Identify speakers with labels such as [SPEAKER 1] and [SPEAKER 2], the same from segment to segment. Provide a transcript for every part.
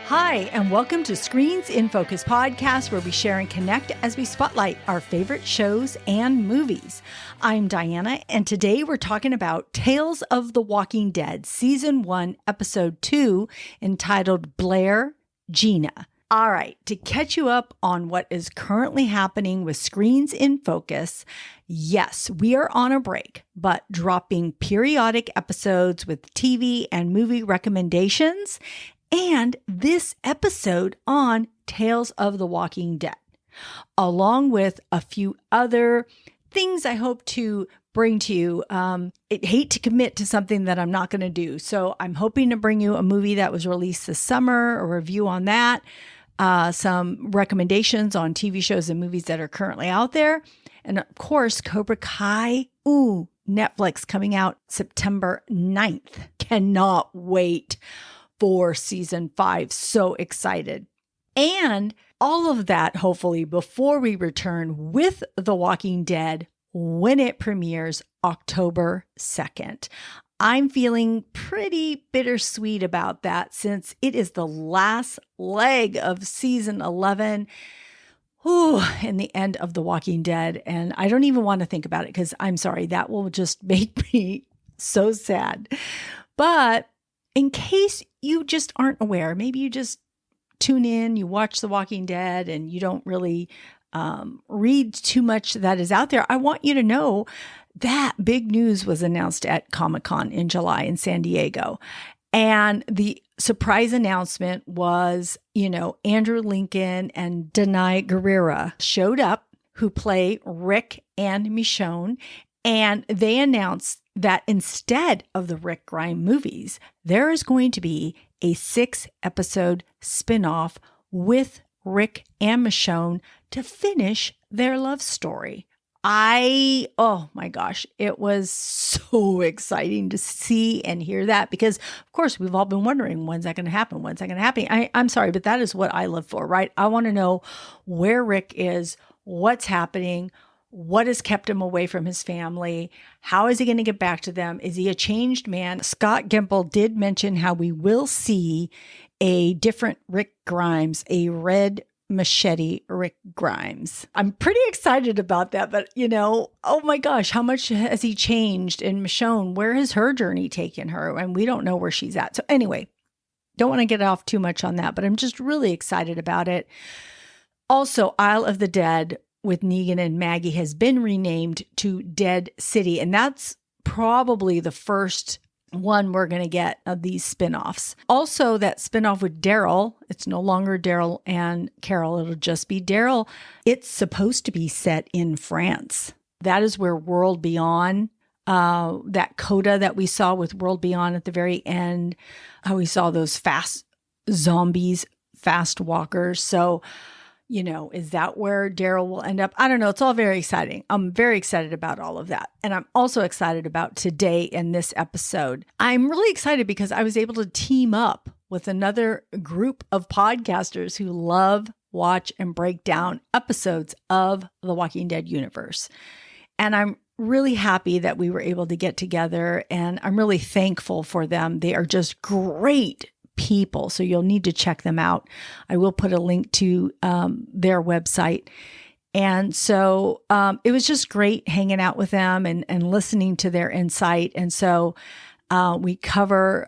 [SPEAKER 1] Hi, and welcome to Screens in Focus podcast, where we share and connect as we spotlight our favorite shows and movies. I'm Diana, and today we're talking about Tales of the Walking Dead, Season 1, Episode 2, entitled Blair, Gina. All right, to catch you up on what is currently happening with Screens in Focus, yes, we are on a break, but dropping periodic episodes with TV and movie recommendations, and this episode on Tales of the Walking Dead, along with a few other things I hope to bring to you. I hate to commit to something that I'm not going to do. So I'm hoping to bring you a movie that was released this summer, a review on that, some recommendations on TV shows and movies that are currently out there. And of course, Cobra Kai, Netflix coming out September 9th. Cannot wait for season 5. So excited. And all of that, hopefully, before we return with The Walking Dead when it premieres October 2nd. I'm feeling pretty bittersweet about that since it is the last leg of season 11. And the end of The Walking Dead. And I don't even want to think about it because I'm sorry, that will just make me so sad. But in case you just aren't aware, maybe you just tune in, you watch The Walking Dead, and you don't really read too much that is out there. I want you to know that big news was announced at Comic-Con in July in San Diego. And the surprise announcement was, Andrew Lincoln and Danai Gurira showed up, who play Rick and Michonne. And they announced that instead of the Rick Grimes movies, there is going to be a 6-episode spinoff with Rick and Michonne to finish their love story. Oh my gosh, it was so exciting to see and hear that because, of course, we've all been wondering, when's that going to happen? When's that going to happen? I'm sorry, but that is what I live for, right? I want to know where Rick is, what's happening, what has kept him away from his family? How is he going to get back to them? Is he a changed man? Scott Gimple did mention how we will see a different Rick Grimes, a red machete Rick Grimes. I'm pretty excited about that, but oh my gosh, how much has he changed? And Michonne, where has her journey taken her? And we don't know where she's at. So anyway, don't want to get off too much on that, but I'm just really excited about it. Also, Isle of the Dead with Negan and Maggie has been renamed to Dead City. And that's probably the first one we're going to get of these spinoffs. Also, that spinoff with Daryl, it's no longer Daryl and Carol. It'll just be Daryl. It's supposed to be set in France. That is where World Beyond, that coda that we saw with World Beyond at the very end, how we saw those fast zombies, fast walkers. So is that where Daryl will end up? I don't know. It's all very exciting. I'm very excited about all of that. And I'm also excited about today in this episode. I'm really excited because I was able to team up with another group of podcasters who love, watch, and break down episodes of the Walking Dead universe. And I'm really happy that we were able to get together, and I'm really thankful for them. They are just great people. So you'll need to check them out. I will put a link to their website. And so it was just great hanging out with them and listening to their insight. And so we cover,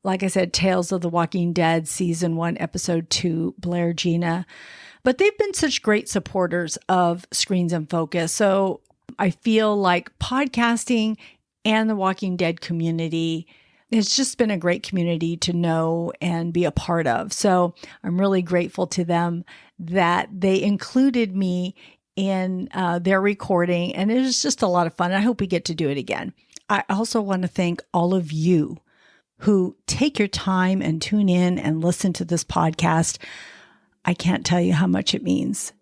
[SPEAKER 1] like I said, Tales of the Walking Dead, Season 1, Episode 2, Blair, Gina. But they've been such great supporters of Screens in Focus. So I feel like podcasting and the Walking Dead community, it's just been a great community to know and be a part of. So I'm really grateful to them that they included me in their recording. And it was just a lot of fun. I hope we get to do it again. I also want to thank all of you who take your time and tune in and listen to this podcast. I can't tell you how much it means.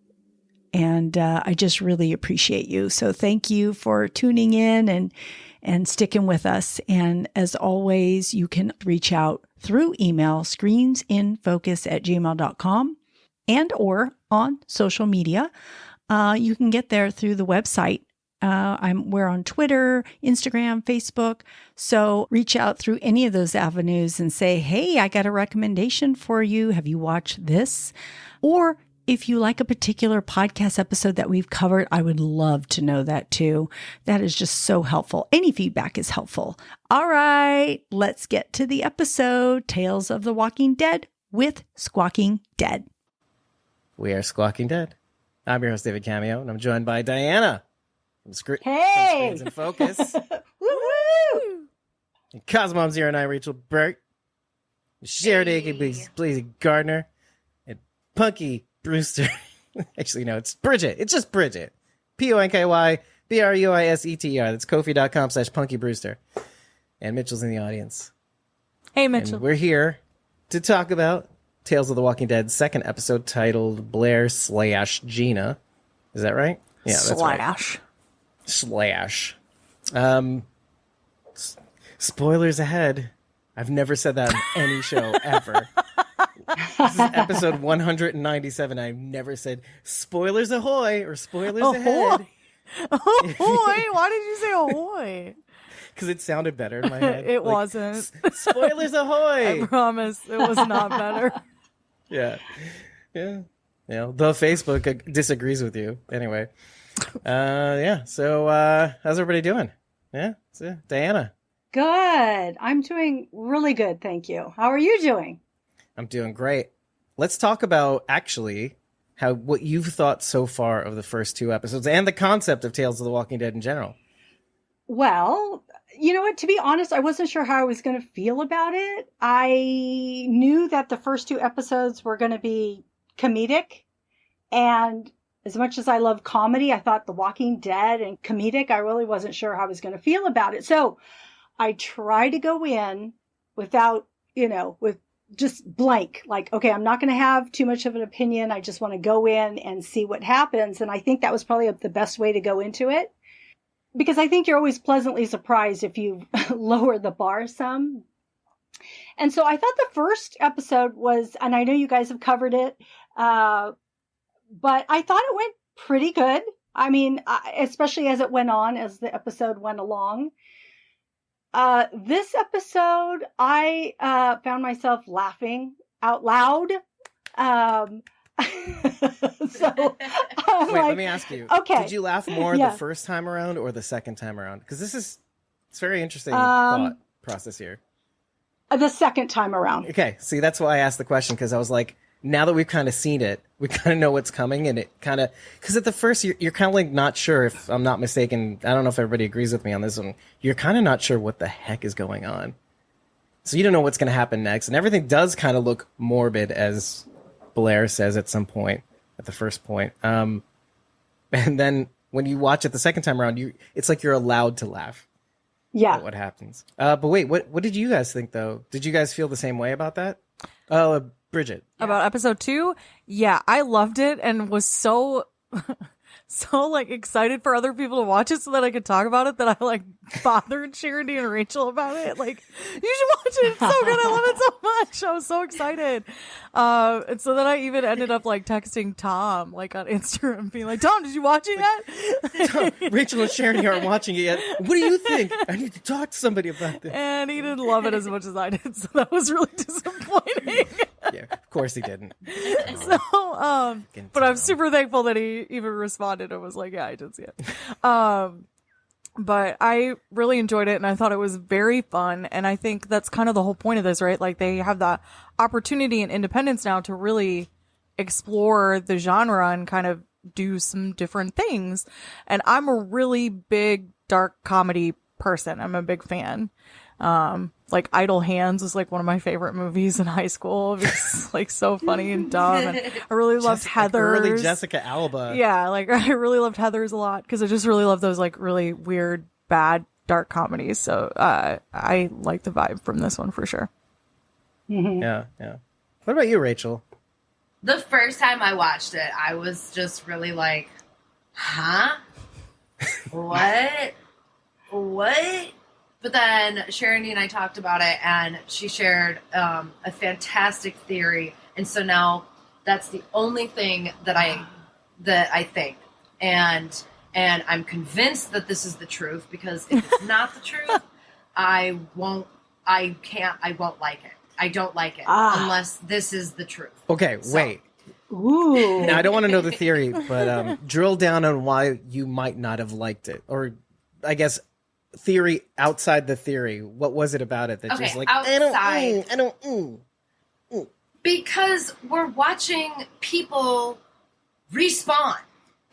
[SPEAKER 1] And I just really appreciate you. So thank you for tuning in and sticking with us. And as always, you can reach out through email, screensinfocus@gmail.com, and or on social media. You can get there through the website, We're on Twitter, Instagram, Facebook. So reach out through any of those avenues and say, hey, I got a recommendation for you. Have you watched this? Or if you like a particular podcast episode that we've covered, I would love to know that too. That is just so helpful. Any feedback is helpful. All right, let's get to the episode, Tales of the Walking Dead with Squawking Dead.
[SPEAKER 2] We are Squawking Dead. I'm your host, David Cameo, and I'm joined by Diana from
[SPEAKER 1] Hey!
[SPEAKER 2] Screens in Focus.
[SPEAKER 1] Woo-hoo!
[SPEAKER 2] And Cosmom09, Rachel Burke. Shared Blazy Gardner. And Punky Brewster. Actually, no, it's Bridget. It's just Bridget. PONKYBRUISETER. That's Ko-fi.com/Punky Brewster. And Mitchell's in the audience.
[SPEAKER 3] Hey, Mitchell.
[SPEAKER 2] And we're here to talk about Tales of the Walking Dead, second episode titled Blair / Gina. Is that right? Yeah, that's right. Slash. Spoilers ahead. I've never said that in any show ever. This is episode 197. I've never said spoilers ahoy or spoilers ahead.
[SPEAKER 3] Ahoy? Why did you say ahoy?
[SPEAKER 2] Because it sounded better in my head.
[SPEAKER 3] It wasn't.
[SPEAKER 2] Spoilers ahoy!
[SPEAKER 3] I promise it was not better.
[SPEAKER 2] Yeah. You know, the Facebook disagrees with you. Anyway. Yeah. So, how's everybody doing? Yeah. So, Diana.
[SPEAKER 1] Good. I'm doing really good. Thank you. How are you doing?
[SPEAKER 2] I'm doing great. Let's talk about actually what you've thought so far of the first two episodes and the concept of Tales of the Walking Dead in general.
[SPEAKER 1] Well, you know what? To be honest, I wasn't sure how I was going to feel about it. I knew that the first two episodes were going to be comedic. And as much as I love comedy, I thought The Walking Dead and comedic, I really wasn't sure how I was going to feel about it. So I tried to go in without, with just blank, like, okay, I'm not going to have too much of an opinion. I just want to go in and see what happens. And I think that was probably the best way to go into it, because I think you're always pleasantly surprised if you lower the bar some. And so I thought the first episode was, and I know you guys have covered it, but I thought it went pretty good. I mean, especially as it went on, as the episode went along. This episode, I found myself laughing out loud. So
[SPEAKER 2] Wait, let me ask you.
[SPEAKER 1] Okay.
[SPEAKER 2] Did you laugh more the first time around or the second time around? Because it's very interesting thought process here.
[SPEAKER 1] The second time around.
[SPEAKER 2] Okay, see, that's why I asked the question, because I was like, now that we've kind of seen it, we kind of know what's coming, and it kind of, because at the first, you're kind of like not sure, if I'm not mistaken, I don't know if everybody agrees with me on this one, you're kind of not sure what the heck is going on. So you don't know what's going to happen next, and everything does kind of look morbid, as Blair says at some point, at the first point. And then when you watch it the second time around, it's like you're allowed to laugh.
[SPEAKER 1] Yeah.
[SPEAKER 2] At what happens. But wait, what did you guys think, though? Did you guys feel the same way about that? Bridget.
[SPEAKER 3] About episode 2? Yeah, I loved it and was so like excited for other people to watch it so that I could talk about it, that I like bothered Charity and Rachel about it. Like, you should watch it. It's so good. I love it so much. I was so excited. And so then I even ended up like texting Tom like on Instagram being like, Tom, did you watch it yet?
[SPEAKER 2] Tom, Rachel and Charity aren't watching it yet. What do you think? I need to talk to somebody about this.
[SPEAKER 3] And he didn't love it as much as I did. So that was really disappointing.
[SPEAKER 2] Yeah, of course he didn't.
[SPEAKER 3] So, but I'm super thankful that he even responded and was like, yeah, I did see it. But I really enjoyed it and I thought it was very fun. And I think that's kind of the whole point of this, right? Like, they have the opportunity and independence now to really explore the genre and kind of do some different things. And I'm a really big dark comedy person. I'm a big fan. Like Idle Hands was like one of my favorite movies in high school. It's like so funny and dumb. And I really loved Heathers. Like
[SPEAKER 2] early Jessica Alba.
[SPEAKER 3] Yeah, like I really loved Heathers a lot because I just really love those like really weird, bad, dark comedies. So I like the vibe from this one for sure.
[SPEAKER 1] Mm-hmm.
[SPEAKER 2] Yeah. What about you, Rachel?
[SPEAKER 4] The first time I watched it, I was just really like, huh? What? But then Sharon and I talked about it, and she shared a fantastic theory, and so now that's the only thing that I think. And And I'm convinced that this is the truth, because if it's not the truth, I won't like it. I don't like it unless this is the truth.
[SPEAKER 2] Okay, wait.
[SPEAKER 1] Ooh.
[SPEAKER 2] Now, I don't want to know the theory, but drill down on why you might not have liked it. Or, I guess, theory outside the theory. What was it about it that just like,
[SPEAKER 4] outside.
[SPEAKER 2] I don't.
[SPEAKER 4] Because we're watching people respawn,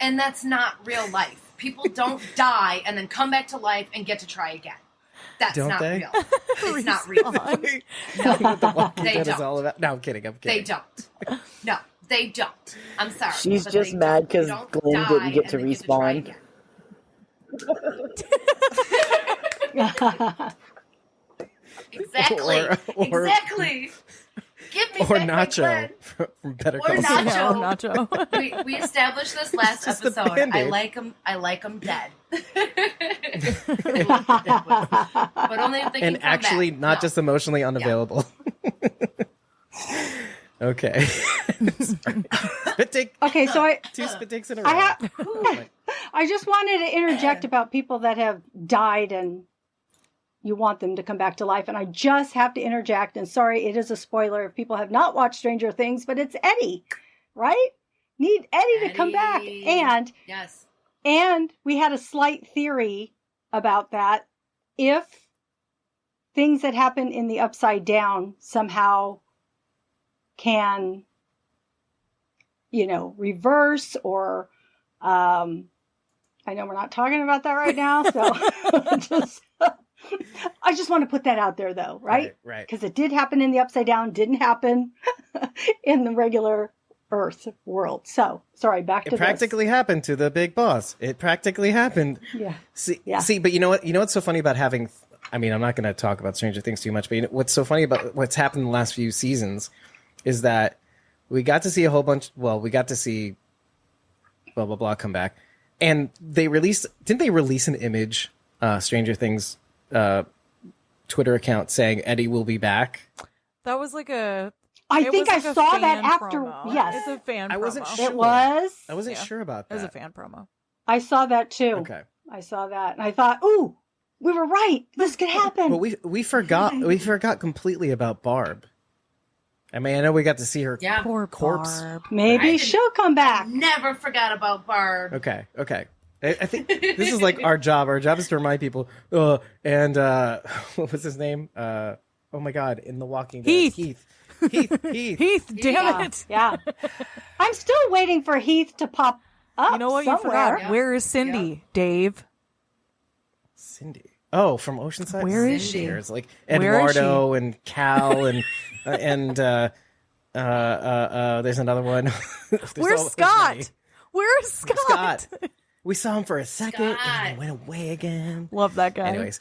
[SPEAKER 4] and that's not real life. People don't die and then come back to life and get to try again. That's
[SPEAKER 2] Don't
[SPEAKER 4] not
[SPEAKER 2] they?
[SPEAKER 4] real. It's not real.
[SPEAKER 2] No, The Walking
[SPEAKER 4] They
[SPEAKER 2] Dead is
[SPEAKER 4] don't.
[SPEAKER 2] all about. No, I'm kidding.
[SPEAKER 4] They don't. No, they don't. I'm sorry.
[SPEAKER 5] She's
[SPEAKER 4] but
[SPEAKER 5] just
[SPEAKER 4] they
[SPEAKER 5] mad
[SPEAKER 4] don't. They
[SPEAKER 5] 'cause
[SPEAKER 4] don't
[SPEAKER 5] Glenn
[SPEAKER 4] die
[SPEAKER 5] didn't get to
[SPEAKER 4] and then try
[SPEAKER 5] respawn.
[SPEAKER 4] again. Exactly.
[SPEAKER 2] Or-
[SPEAKER 4] Exactly. Give me
[SPEAKER 2] Or
[SPEAKER 4] back my
[SPEAKER 2] Nacho
[SPEAKER 4] Glenn.
[SPEAKER 2] from Better
[SPEAKER 4] Or
[SPEAKER 2] Call Saul.
[SPEAKER 4] Nacho.
[SPEAKER 3] Nacho.
[SPEAKER 4] We established this last
[SPEAKER 2] just the
[SPEAKER 4] episode.
[SPEAKER 2] Band-Aid.
[SPEAKER 4] I like them dead. I like them dead ones. But only if they can
[SPEAKER 2] And
[SPEAKER 4] come
[SPEAKER 2] actually,
[SPEAKER 4] back.
[SPEAKER 2] not
[SPEAKER 4] No.
[SPEAKER 2] just emotionally unavailable. Okay. Sorry. Spit take.
[SPEAKER 1] Okay, so
[SPEAKER 2] Two spit takes in a row.
[SPEAKER 1] I just wanted to interject about people that have died and you want them to come back to life. And I just have to interject. And sorry, it is a spoiler if people have not watched Stranger Things, but it's Eddie, right? Need Eddie to come back.
[SPEAKER 4] Eddie. Yes.
[SPEAKER 1] And we had a slight theory about that. If things that happen in the Upside Down somehow can, reverse or, I know we're not talking about that right now. So I just want to put that out there though, right?
[SPEAKER 2] Right.
[SPEAKER 1] Because it did happen in the Upside Down, didn't happen in the regular Earth world. So sorry, back to
[SPEAKER 2] It practically happened to the big boss. It practically happened.
[SPEAKER 1] Yeah.
[SPEAKER 2] See, but you know what? You know what's so funny about having? I mean, I'm not going to talk about Stranger Things too much, but what's so funny about what's happened in the last few seasons is that we got to see a whole bunch. Well, we got to see blah blah blah come back, and they released. Didn't they release an image? Stranger Things Twitter account saying Eddie will be back.
[SPEAKER 3] That was like a.
[SPEAKER 1] I
[SPEAKER 3] it
[SPEAKER 1] think
[SPEAKER 3] was
[SPEAKER 1] I
[SPEAKER 3] like a
[SPEAKER 1] saw
[SPEAKER 3] fan
[SPEAKER 1] that after.
[SPEAKER 3] promo.
[SPEAKER 1] Yes,
[SPEAKER 3] It's a fan.
[SPEAKER 2] I wasn't
[SPEAKER 3] promo.
[SPEAKER 2] sure.
[SPEAKER 1] it was.
[SPEAKER 2] I wasn't
[SPEAKER 3] Yeah.
[SPEAKER 2] sure about
[SPEAKER 3] It was
[SPEAKER 2] that.
[SPEAKER 3] a fan promo.
[SPEAKER 1] I saw that too.
[SPEAKER 2] Okay.
[SPEAKER 1] I saw that, and I thought, "Ooh, we were right. This could happen."
[SPEAKER 2] But we forgot completely about Barb. I mean, I know we got to see her
[SPEAKER 4] Yeah.
[SPEAKER 3] Poor
[SPEAKER 2] corpse.
[SPEAKER 3] Barb.
[SPEAKER 1] Maybe
[SPEAKER 4] didn't-
[SPEAKER 1] she'll come back.
[SPEAKER 4] Never forgot about Barb.
[SPEAKER 2] Okay. I think this is like our job. Our job is to remind people. What was his name? Oh my God! In The Walking Dead, Heath.
[SPEAKER 3] Heath, damn it.
[SPEAKER 1] Yeah. I'm still waiting for Heath to pop up.
[SPEAKER 3] You know what?
[SPEAKER 1] somewhere.
[SPEAKER 3] You forgot.
[SPEAKER 4] Yeah.
[SPEAKER 3] Where is Cindy, Dave?
[SPEAKER 2] Cindy. Oh, from Oceanside.
[SPEAKER 3] Where is
[SPEAKER 2] Cindy.
[SPEAKER 3] she?
[SPEAKER 2] It's like
[SPEAKER 3] Where is
[SPEAKER 2] Eduardo and Cal and there's another one.
[SPEAKER 3] Where's Scott? Where's Scott?
[SPEAKER 2] Scott. We saw him for a second
[SPEAKER 4] Scott.
[SPEAKER 2] and he went away again.
[SPEAKER 3] Love that guy.
[SPEAKER 2] Anyways,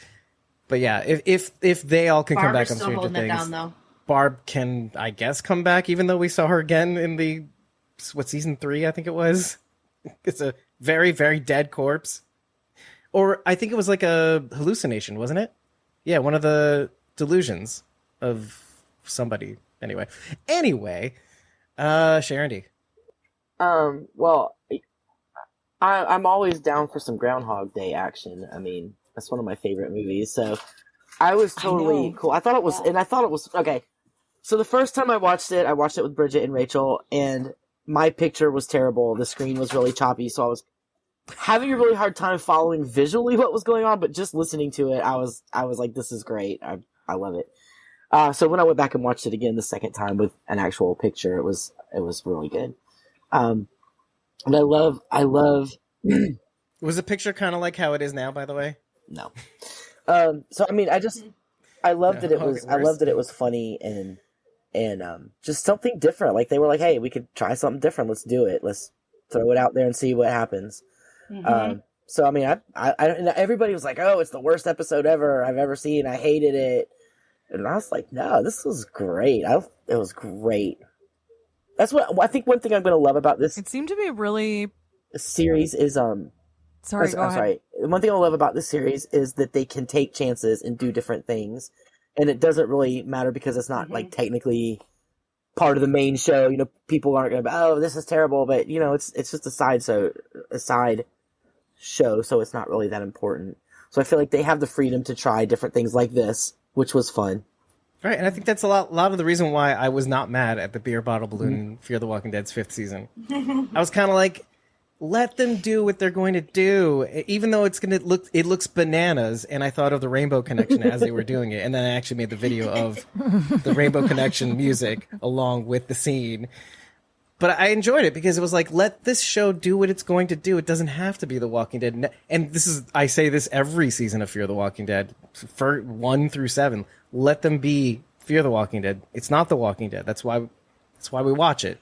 [SPEAKER 2] but yeah, if they all can come
[SPEAKER 4] Barb
[SPEAKER 2] back
[SPEAKER 4] is
[SPEAKER 2] on
[SPEAKER 4] still
[SPEAKER 2] Stranger
[SPEAKER 4] holding it
[SPEAKER 2] Things,
[SPEAKER 4] down, though.
[SPEAKER 2] Barb can, I guess, come back, even though we saw her again in the season 3, I think it was. It's a very, very dead corpse. Or I think it was like a hallucination, wasn't it? Yeah, one of the delusions of somebody. Anyway, Sharon D.
[SPEAKER 5] Well, I'm always down for some Groundhog Day action. I mean, that's one of my favorite movies. So I was totally cool. I thought it was, and I thought it was okay. So the first time I watched it with Bridget and Rachel, and my picture was terrible. The screen was really choppy, so I was having a really hard time following visually what was going on. But just listening to it, I was like, "This is great. I love it." So when I went back and watched it again the second time with an actual picture, it was really good. And I love.
[SPEAKER 2] Was the picture kind of like how it is now, by the way?
[SPEAKER 5] No. So I mean, I loved that it was. I loved that it was funny and just something different. Like they were like, "Hey, we could try something different. Let's do it. Let's throw it out there and see what happens."
[SPEAKER 1] Mhm.
[SPEAKER 5] So I mean, I and everybody was like, "Oh, it's the worst episode ever I've ever seen. I hated it." And I was like, "No, this was great. It was great." That's what I think. One thing I'm going to love about this
[SPEAKER 3] It seemed to be really.
[SPEAKER 5] series is
[SPEAKER 3] Sorry, go ahead.
[SPEAKER 5] sorry. One thing I love about this series is that they can take chances and do different things, and it doesn't really matter because it's not like technically part of the main show. You know, people aren't going to be, "Oh, this is terrible," but you know, it's just a side show, so it's not really that important. So I feel like they have the freedom to try different things like this, which was fun.
[SPEAKER 2] Right, and I think that's a lot of the reason why I was not mad at the beer bottle balloon in Fear the Walking Dead's 5th season. I was kind of like, let them do what they're going to do, even though it looks bananas. And I thought of the Rainbow Connection as they were doing it, and then I actually made the video of the Rainbow Connection music along with the scene. But I enjoyed it because it was like, let this show do what it's going to do. It doesn't have to be The Walking Dead. And I say this every season of Fear the Walking Dead, for 1 through 7. Let them be Fear the Walking Dead. It's not The Walking Dead. That's why we watch it.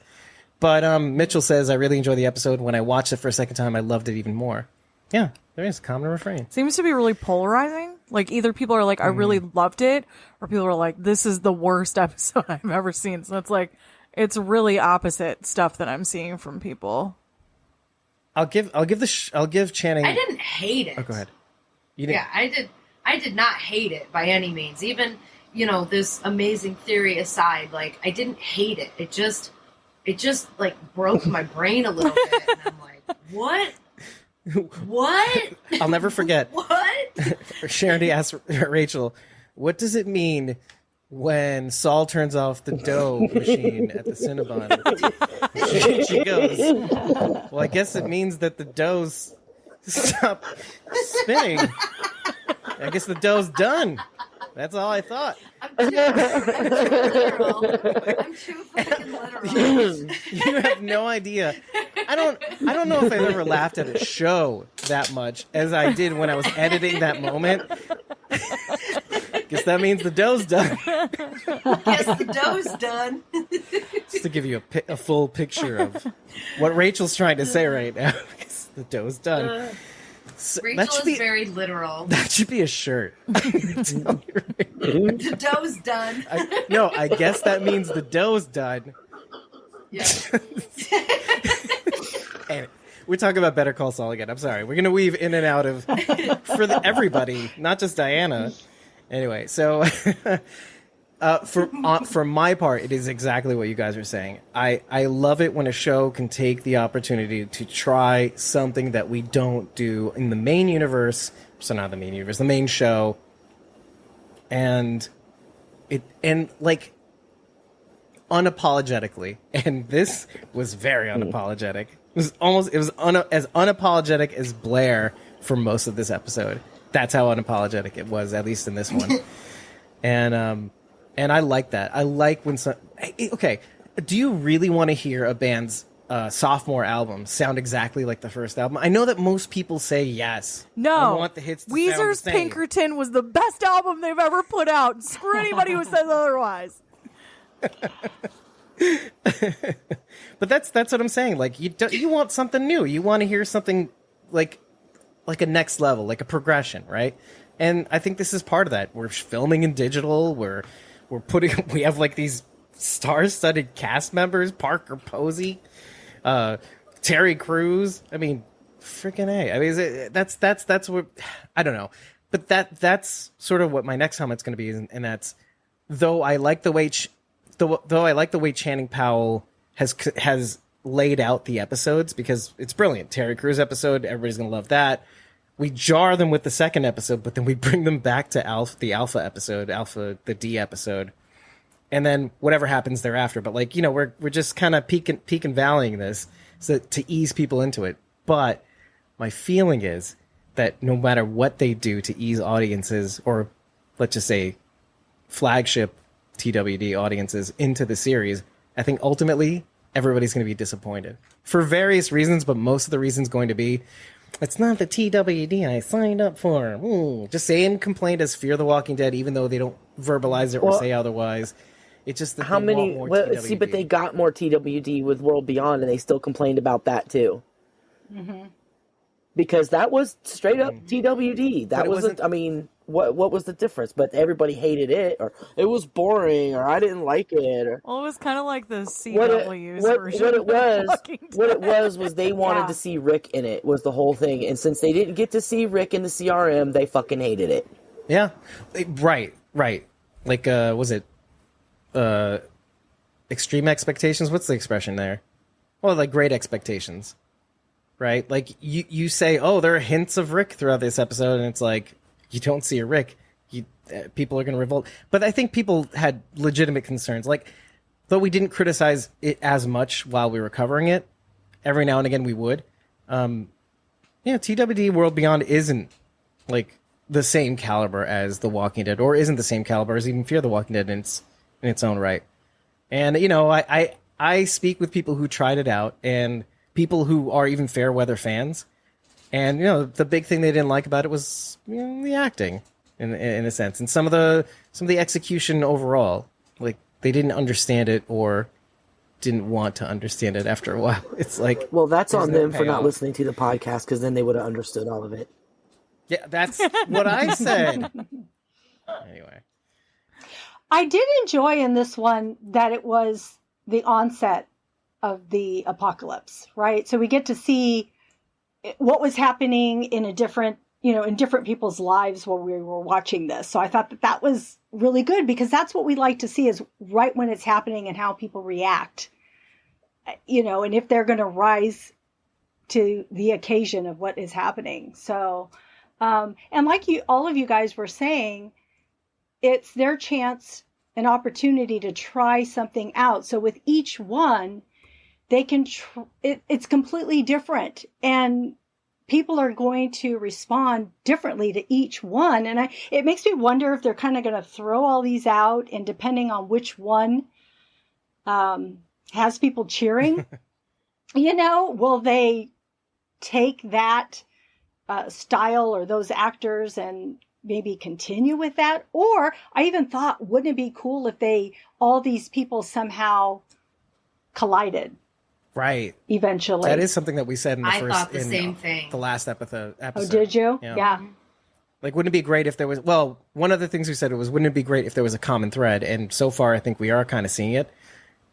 [SPEAKER 2] But Mitchell says, I really enjoyed the episode. When I watched it for a second time, I loved it even more. Yeah, there is a common refrain.
[SPEAKER 3] Seems to be really polarizing. Like, either people are like, I really loved it, or people are like, this is the worst episode I've ever seen. So it's like, it's really opposite stuff that I'm seeing from people.
[SPEAKER 2] I'll give Channing.
[SPEAKER 4] I didn't hate it.
[SPEAKER 2] Oh, go ahead. You didn't...
[SPEAKER 4] Yeah, I did not hate it by any means. Even, this amazing theory aside, like, I didn't hate it. It just like broke my brain a little bit, and I'm like, what? What?
[SPEAKER 2] I'll never forget.
[SPEAKER 4] What?
[SPEAKER 2] Sharon asked Rachel, what does it mean when Saul turns off the dough machine at the Cinnabon? She goes, well, I guess it means that the dough's stop spinning. I guess the dough's done. That's all I thought.
[SPEAKER 4] I'm too literal. I'm too fucking literal.
[SPEAKER 2] You have no idea. I don't know if I've ever laughed at a show that much as I did when I was editing that moment. Guess that means the dough's done.
[SPEAKER 4] Guess the dough's done.
[SPEAKER 2] Just to give you a full picture of what Rachel's trying to say right now. Guess the dough's done. So
[SPEAKER 4] Rachel is very literal.
[SPEAKER 2] That should be a shirt.
[SPEAKER 4] The dough's done.
[SPEAKER 2] I guess that means the dough's done.
[SPEAKER 4] Yeah.
[SPEAKER 2] And we're talking about Better Call Saul again. I'm sorry. We're going to weave in and out of everybody, not just Diana. Anyway, so for my part, it is exactly what you guys are saying. I love it when a show can take the opportunity to try something that we don't do in the main universe. So not the main universe, the main show. And like unapologetically. And this was very unapologetic. It was as unapologetic as Blair for most of this episode. That's how unapologetic it was, at least in this one. And I like that. I like when okay, do you really want to hear a band's sophomore album sound exactly like the first album? I know that most people say yes.
[SPEAKER 3] No.
[SPEAKER 2] I want the hits to sound
[SPEAKER 3] Weezer's
[SPEAKER 2] the same.
[SPEAKER 3] Pinkerton was the best album they've ever put out. Screw anybody who says otherwise.
[SPEAKER 2] But that's what I'm saying. Like you want something new. You want to hear something like a next level, like a progression, right? And I think this is part of that. We're filming in digital. We have like these star-studded cast members: Parker Posey, Terry Crews. I mean, freaking A. I mean, that's what I don't know, but that's sort of what my next comment's going to be, and that's though I like the way Channing Powell has laid out the episodes, because it's brilliant. Terry Crews episode, everybody's going to love that. We jar them with the second episode, but then we bring them back to the Alpha episode, the D episode, and then whatever happens thereafter. But like, we're just kind of peak and valleying this so to ease people into it. But my feeling is that no matter what they do to ease audiences, or let's just say flagship TWD audiences into the series, I think ultimately everybody's going to be disappointed for various reasons, but most of the reasons going to be, it's not the TWD I signed up for. Just same complaint as Fear the Walking Dead, even though they don't verbalize it or say otherwise. It's just that
[SPEAKER 5] how many?
[SPEAKER 2] Want more TWD.
[SPEAKER 5] See, but they got more TWD with World Beyond, and they still complained about that too. Mm-hmm. Because that was straight up TWD. That wasn't. I mean, what was the difference? But everybody hated it, or it was boring, or I didn't like it. Or
[SPEAKER 3] well, it was kind of like the CW's version.
[SPEAKER 5] What it was they wanted to see Rick in it. Was the whole thing, and since they didn't get to see Rick in the CRM, they fucking hated it.
[SPEAKER 2] Yeah, right. Like, was it extreme expectations? What's the expression there? Well, like great expectations. right? Like you say, oh, there are hints of Rick throughout this episode, and it's like you don't see a Rick. People are going to revolt. But I think people had legitimate concerns. Like, though we didn't criticize it as much while we were covering it, every now and again we would. TWD World Beyond isn't like the same caliber as The Walking Dead, or isn't the same caliber as even Fear the Walking Dead in its own right. And I speak with people who tried it out and people who are even fair weather fans. And the big thing they didn't like about it was the acting, in a sense, and some of the execution overall. Like, they didn't understand it or didn't want to understand it after a while. It's like,
[SPEAKER 5] well, that's on them for not
[SPEAKER 2] payoff.
[SPEAKER 5] listening to the podcast, because then they would have understood all of it.
[SPEAKER 2] Yeah, that's what I said. Anyway,
[SPEAKER 1] I did enjoy in this one that it was the onset of the apocalypse, right? So we get to see what was happening in a different, in different people's lives while we were watching this. So I thought that was really good, because that's what we like to see, is right when it's happening and how people react, and if they're going to rise to the occasion of what is happening. So, and like all of you guys were saying, it's their chance, an opportunity to try something out. So with each one, they can, it's completely different, and people are going to respond differently to each one. And it makes me wonder if they're kind of going to throw all these out, and depending on which one has people cheering, will they take that style or those actors and maybe continue with that? Or I even thought, wouldn't it be cool if all these people somehow collided?
[SPEAKER 2] Right.
[SPEAKER 1] Eventually.
[SPEAKER 2] That is something that we said in the
[SPEAKER 4] I
[SPEAKER 2] first,
[SPEAKER 4] thought the same thing.
[SPEAKER 2] The last episode.
[SPEAKER 1] Oh, did you?
[SPEAKER 2] Yeah. Like, wouldn't it be great if there was, one of the things we said was, wouldn't it be great if there was a common thread? And so far, I think we are kind of seeing it.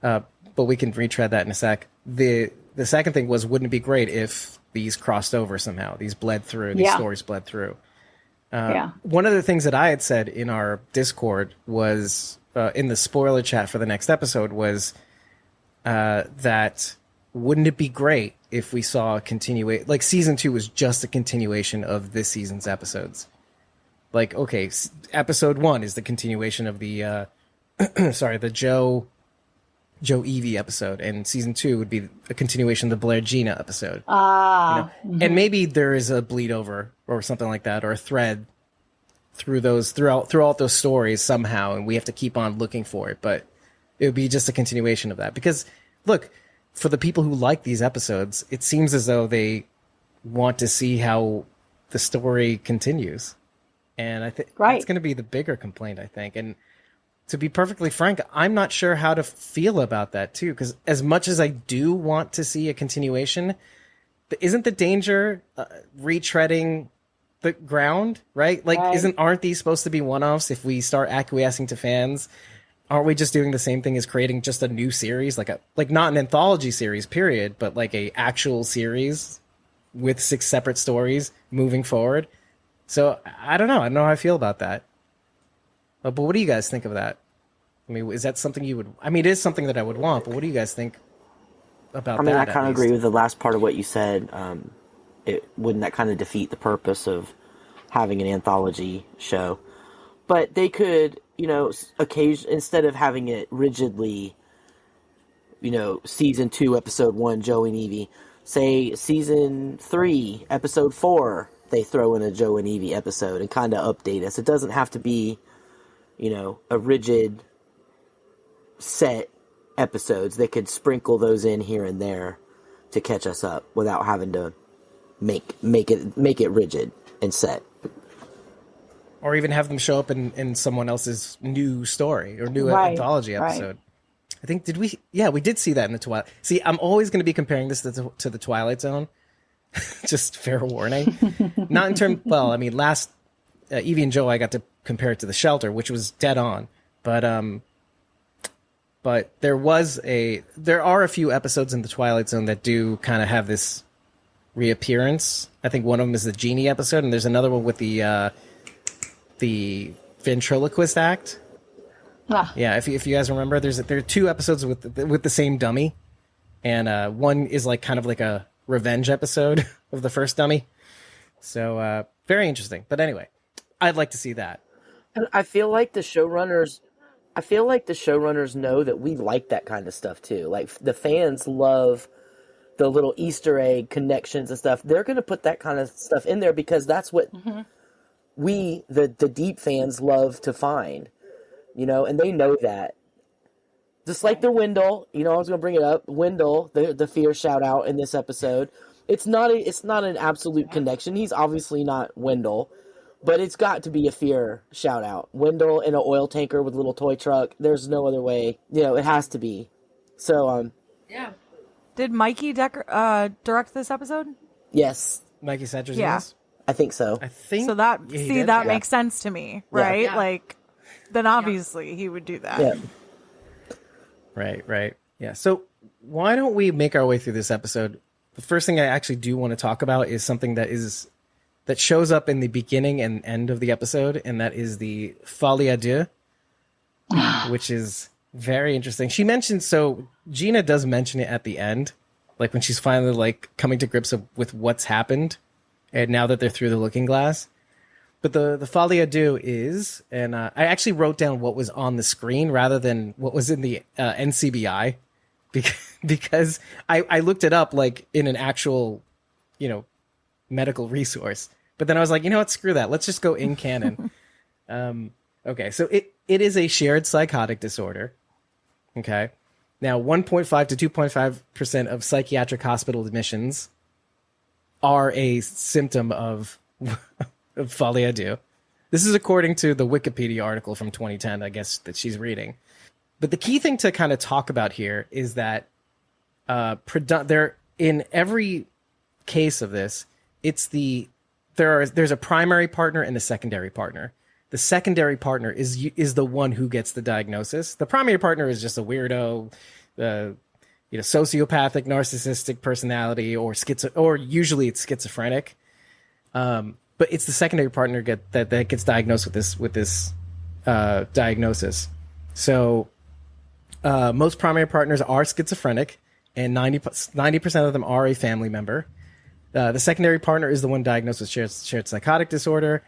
[SPEAKER 2] But we can retread that in a sec. The second thing was, wouldn't it be great if these crossed over somehow? These bled through, these stories bled through. One of the things that I had said in our Discord was, in the spoiler chat for the next episode, was that wouldn't it be great if we saw a continuation, like season 2 was just a continuation of this season's episodes. Like, okay, episode 1 is the continuation of the, the Joe Evie episode, and season 2 would be a continuation of the Blair Gina episode. And maybe there is a bleed over or something like that, or a thread throughout those stories somehow, and we have to keep on looking for it. But it would be just a continuation of that, because look, for the people who like these episodes, it seems as though they want to see how the story continues. And I think that's going to be the bigger complaint, I think. And to be perfectly frank, I'm not sure how to feel about that too, because as much as I do want to see a continuation, isn't the danger retreading the ground, right? Like, aren't these supposed to be one-offs? If we start acquiescing to fans, aren't we just doing the same thing as creating just a new series, like not an anthology series, period, but like a actual series with 6 separate stories moving forward? So I don't know. I don't know how I feel about that. But what do you guys think of that? I mean, is that something you would? I mean, it is something that I would want. But what do you guys think about that?
[SPEAKER 5] I mean, I kind of agree with the last part of what you said. Wouldn't that kind of defeat the purpose of having an anthology show? But they could, instead of having it rigidly, season 2, episode 1, Joe and Evie, say season 3, episode 4, they throw in a Joe and Evie episode and kind of update us. It doesn't have to be, a rigid set episodes. They could sprinkle those in here and there to catch us up without having to make it rigid and set.
[SPEAKER 2] Or even have them show up in someone else's new story or new anthology episode. I think, did we? Yeah, we did see that in the Twilight. See, I'm always going to be comparing this to the Twilight Zone. Just fair warning. Not in terms, last Evie and Joe, I got to compare it to The Shelter, which was dead on. But there are a few episodes in the Twilight Zone that do kind of have this reappearance. I think one of them is the Genie episode, and there's another one with the ventriloquist act. Yeah, if you guys remember, there are 2 episodes with the same dummy, and one is like kind of like a revenge episode of the first dummy. So very interesting. But anyway, I'd like to see that.
[SPEAKER 5] And I feel like the showrunners know that we like that kind of stuff too. Like the fans love the little Easter egg connections and stuff. They're going to put that kind of stuff in there because that's what we, the deep fans, love to find. And they know that. Just like the Wendell, I was going to bring it up. Wendell, the fear shout out in this episode. It's not an absolute connection. He's obviously not Wendell, but it's got to be a fear shout out. Wendell in an oil tanker with a little toy truck. There's no other way. It has to be. So,
[SPEAKER 4] Yeah.
[SPEAKER 3] Did Mikey direct this episode?
[SPEAKER 5] yes,
[SPEAKER 2] Mikey Cedric.
[SPEAKER 3] Yeah.
[SPEAKER 5] I think so.
[SPEAKER 2] I think
[SPEAKER 3] So that
[SPEAKER 2] yeah, he did.
[SPEAKER 3] that makes sense to me, right?
[SPEAKER 4] Yeah.
[SPEAKER 3] Like, then obviously he would do that.
[SPEAKER 5] Yeah.
[SPEAKER 2] Right. Yeah. So why don't we make our way through this episode? The first thing I actually do want to talk about is something that shows up in the beginning and end of the episode, and that is the Folie deux, which is very interesting. She mentioned, so Gina does mention it at the end, like when she's finally like coming to grips with what's happened, and now that they're through the looking glass. But the Folie deux is, and I actually wrote down what was on the screen rather than what was in the NCBI, because I looked it up like in an actual, medical resource. But then I was like, you know what, screw that. Let's just go in canon. Okay, so it is a shared psychotic disorder. Okay. Now, 1.5 to 2.5% of psychiatric hospital admissions are a symptom of Folie deux. This is according to the Wikipedia article from 2010, I guess, that she's reading. But the key thing to kind of talk about here is that there in every case of this, there's a primary partner and a secondary partner. The secondary partner is the one who gets the diagnosis. The primary partner is just a weirdo, sociopathic, narcissistic personality, or usually it's schizophrenic. But it's the secondary partner that gets diagnosed with this diagnosis. So most primary partners are schizophrenic, and 90% of them are a family member. The secondary partner is the one diagnosed with shared psychotic disorder.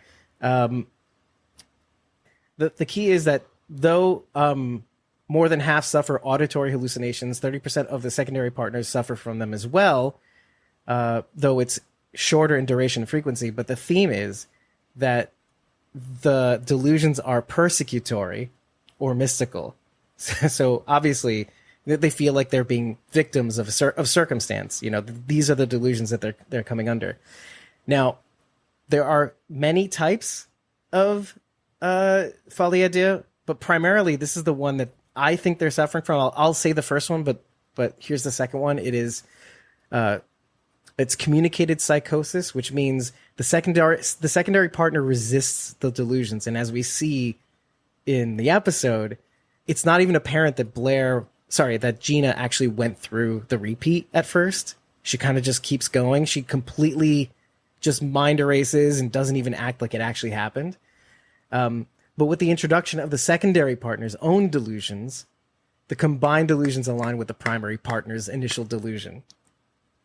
[SPEAKER 2] The key is that though more than half suffer auditory hallucinations, 30% of the secondary partners suffer from them as well, though it's shorter in duration and frequency. But the theme is that the delusions are persecutory or mystical. So obviously they feel like they're being victims of circumstance. These are the delusions that they're coming under. Now, there are many types of Folie deux, but primarily this is the one that I think they're suffering from. I'll say the first one, but here's the second one. It is it's communicated psychosis, which means the secondary partner resists the delusions, and as we see in the episode, it's not even apparent that Gina actually went through the repeat at first. She kind of just keeps going. She completely just mind erases and doesn't even act like it actually happened. But with the introduction of the secondary partner's own delusions, the combined delusions align with the primary partner's initial delusion.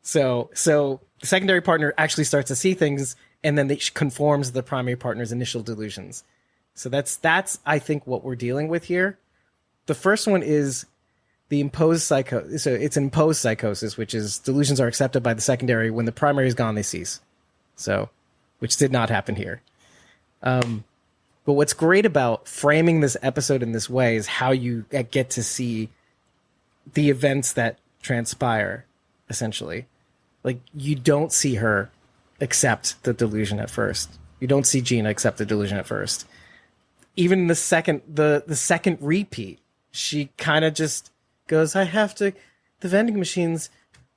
[SPEAKER 2] So the secondary partner actually starts to see things, and then it conforms to the primary partner's initial delusions. So that's I think what we're dealing with here. The first one is the imposed psychosis. So it's imposed psychosis, which is delusions are accepted by the secondary. When the primary is gone, they cease. So, which did not happen here. But what's great about framing this episode in this way is how you get to see the events that transpire, essentially. Like, you don't see her accept the delusion at first. You don't see Gina accept the delusion at first. Even the second repeat, she kind of just goes, the vending machines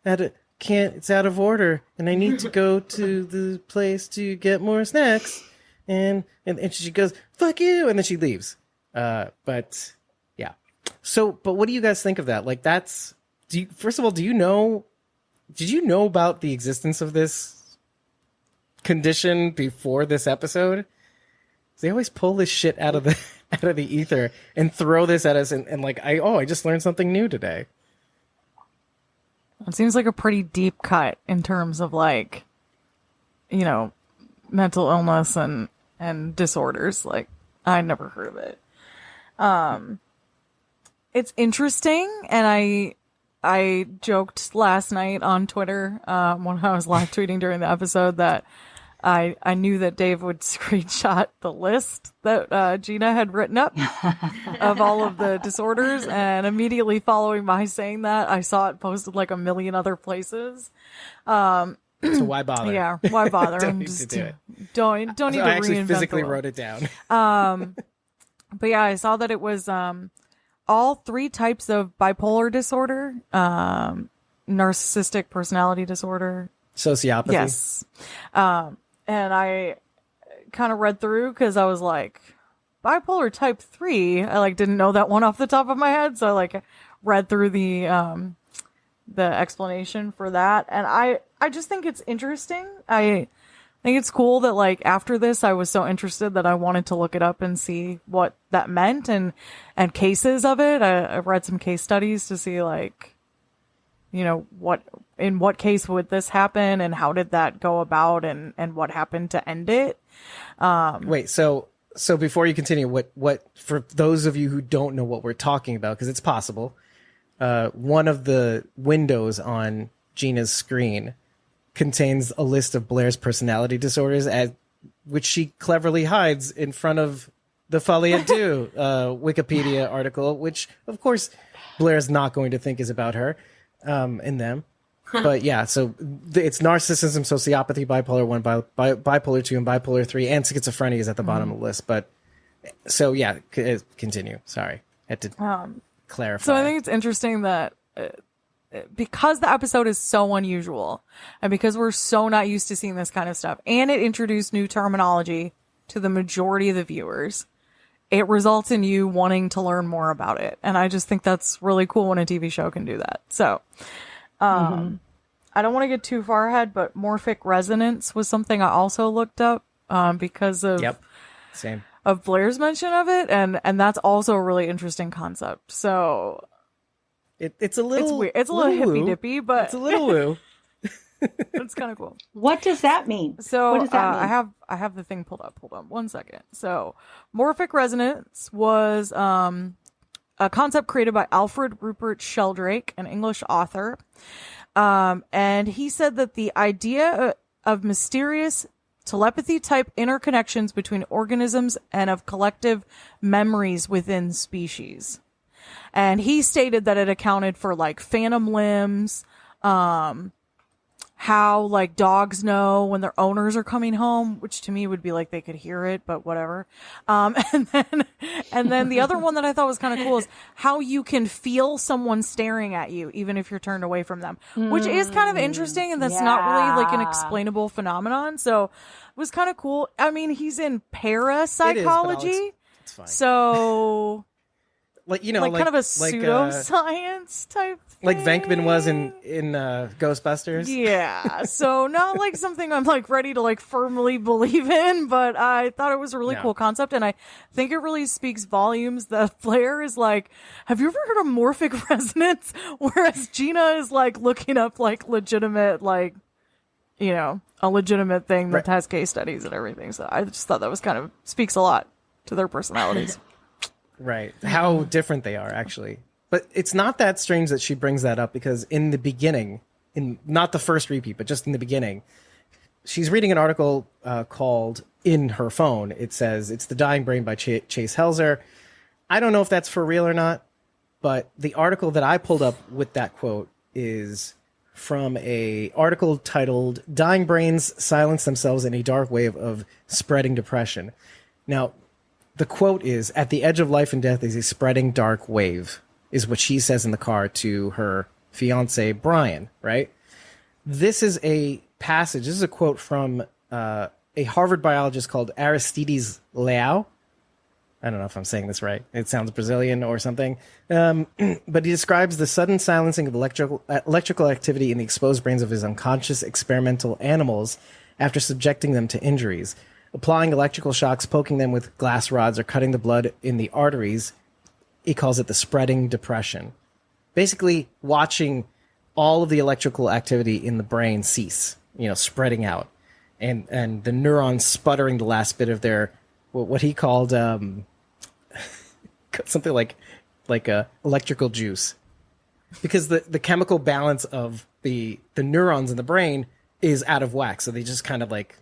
[SPEAKER 2] it's out of order, and I need to go to the place to get more snacks. And she goes, fuck you, and then she leaves. But yeah. So, but what do you guys think of that? Like, first of all, did you know about the existence of this condition before this episode? They always pull this shit out of the ether and throw this at us, and like, I just learned something new today.
[SPEAKER 3] It seems like a pretty deep cut in terms of like, you know, mental illness and disorders. Like, I never heard of it. It's interesting, and I joked last night on Twitter when I was live tweeting during the episode that I knew that Dave would screenshot the list that Gina had written up of all of the disorders, and immediately following my saying that, I saw it posted like a million other places.
[SPEAKER 2] So why bother?
[SPEAKER 3] Yeah, why bother?
[SPEAKER 2] Don't need to do it.
[SPEAKER 3] Don't need to
[SPEAKER 2] I actually
[SPEAKER 3] reinvent
[SPEAKER 2] physically
[SPEAKER 3] the wheel.
[SPEAKER 2] wrote it down.
[SPEAKER 3] But yeah, I saw that it was all 3 types of bipolar disorder, narcissistic personality disorder.
[SPEAKER 2] Sociopathy.
[SPEAKER 3] Yes. And I kind of read through because I was like, bipolar type 3. I like didn't know that one off the top of my head. So I like read through the explanation for that. And I just think it's interesting. I think it's cool that like after this, I was so interested that I wanted to look it up and see what that meant and cases of it. I read some case studies to see like, you know, in what case would this happen and how did that go about and what happened to end it.
[SPEAKER 2] Wait, so before you continue, what for those of you who don't know what we're talking about, because it's possible, one of the windows on Gina's screen contains a list of Blair's personality disorders, which she cleverly hides in front of the Folie deux Wikipedia article, which of course Blair's not going to think is about her and them. But yeah, so it's narcissism, sociopathy, bipolar 1, bipolar 2, and bipolar 3, and schizophrenia is at the bottom of the list. But so yeah, continue. Sorry, had to clarify.
[SPEAKER 3] So I think it's interesting that because the episode is so unusual and because we're so not used to seeing this kind of stuff, and it introduced new terminology to the majority of the viewers, it results in you wanting to learn more about it. And I just think that's really cool when a TV show can do that. So, I don't want to get too far ahead, but morphic resonance was something I also looked up, because of,
[SPEAKER 2] same
[SPEAKER 3] of Blair's mention of it. And that's also a really interesting concept. So
[SPEAKER 2] it's a little,
[SPEAKER 3] it's weird. It's a little hippy dippy, but
[SPEAKER 2] it's a little woo.
[SPEAKER 3] it's kind of cool.
[SPEAKER 1] What does that mean?
[SPEAKER 3] So
[SPEAKER 1] what does that mean?
[SPEAKER 3] I have the thing pulled up. Hold on one second. So morphic resonance was a concept created by Alfred Rupert Sheldrake, an English author. And he said that the idea of mysterious telepathy type interconnections between organisms and of collective memories within species. And he stated that it accounted for like phantom limbs, how like dogs know when their owners are coming home, which to me would be like they could hear it, but whatever. And then the other one that I thought was kind of cool is how you can feel someone staring at you, even if you're turned away from them, which is kind of interesting. And that's not really like an explainable phenomenon. So it was kind of cool. I mean, he's in parapsychology.
[SPEAKER 2] It's fine.
[SPEAKER 3] So
[SPEAKER 2] like, you know,
[SPEAKER 3] like kind of a pseudoscience type thing.
[SPEAKER 2] Like Venkman was in Ghostbusters.
[SPEAKER 3] Yeah. So not like something I'm like ready to like firmly believe in, but I thought it was a really cool concept. And I think it really speaks volumes that Blair is like, have you ever heard of morphic resonance? Whereas Gina is like looking up like legitimate, like, you know, a legitimate thing that has case studies and everything. So I just thought that was kind of speaks a lot to their personalities.
[SPEAKER 2] Right. How different they are, actually. But it's not that strange that she brings that up, because in the beginning, in not the first repeat, but just in the beginning, she's reading an article called In Her Phone. It says, it's The Dying Brain by Chase Helzer. I don't know if that's for real or not, but the article that I pulled up with that quote is from a article titled Dying Brains Silence Themselves in a Dark Wave of Spreading Depression. Now, the quote is, at the edge of life and death is a spreading dark wave, is what she says in the car to her fiance, Brian, right? This is a passage. This is a quote from a Harvard biologist called Aristides Leao. I don't know if I'm saying this right. It sounds Brazilian or something. But he describes the sudden silencing of electrical activity in the exposed brains of his unconscious experimental animals after subjecting them to injuries. Applying electrical shocks, poking them with glass rods, or cutting the blood in the arteries. He calls it the spreading depression. Basically, watching all of the electrical activity in the brain cease, spreading out, and the neurons sputtering the last bit of their what he called something like electrical juice, because the chemical balance of the neurons in the brain is out of whack, so they just kind of like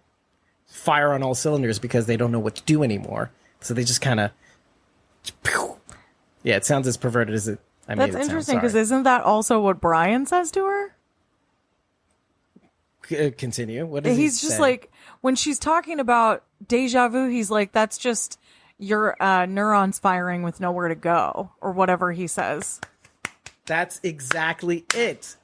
[SPEAKER 2] fire on all cylinders because they don't know what to do anymore. So they just kind of, yeah, it sounds as perverted as it.
[SPEAKER 3] That's interesting, because isn't that also what Brian says to her?
[SPEAKER 2] Continue. What does
[SPEAKER 3] He's just
[SPEAKER 2] say?
[SPEAKER 3] like, when she's talking about deja vu, he's like, that's just your neurons firing with nowhere to go, or whatever he says.
[SPEAKER 2] That's exactly it.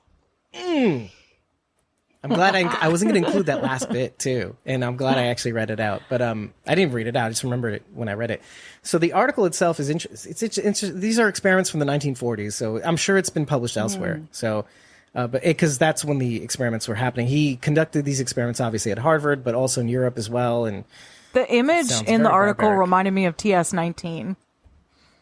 [SPEAKER 2] I'm glad I wasn't going to include that last bit too, and I'm glad I actually read it out. But I didn't read it out; I just remembered it when I read it. So the article itself is interesting. These are experiments from the 1940s, so I'm sure it's been published elsewhere. So, but because that's when the experiments were happening, he conducted these experiments obviously at Harvard, but also in Europe as well. And
[SPEAKER 3] the image in the article
[SPEAKER 2] barbaric.
[SPEAKER 3] reminded me of TS-19.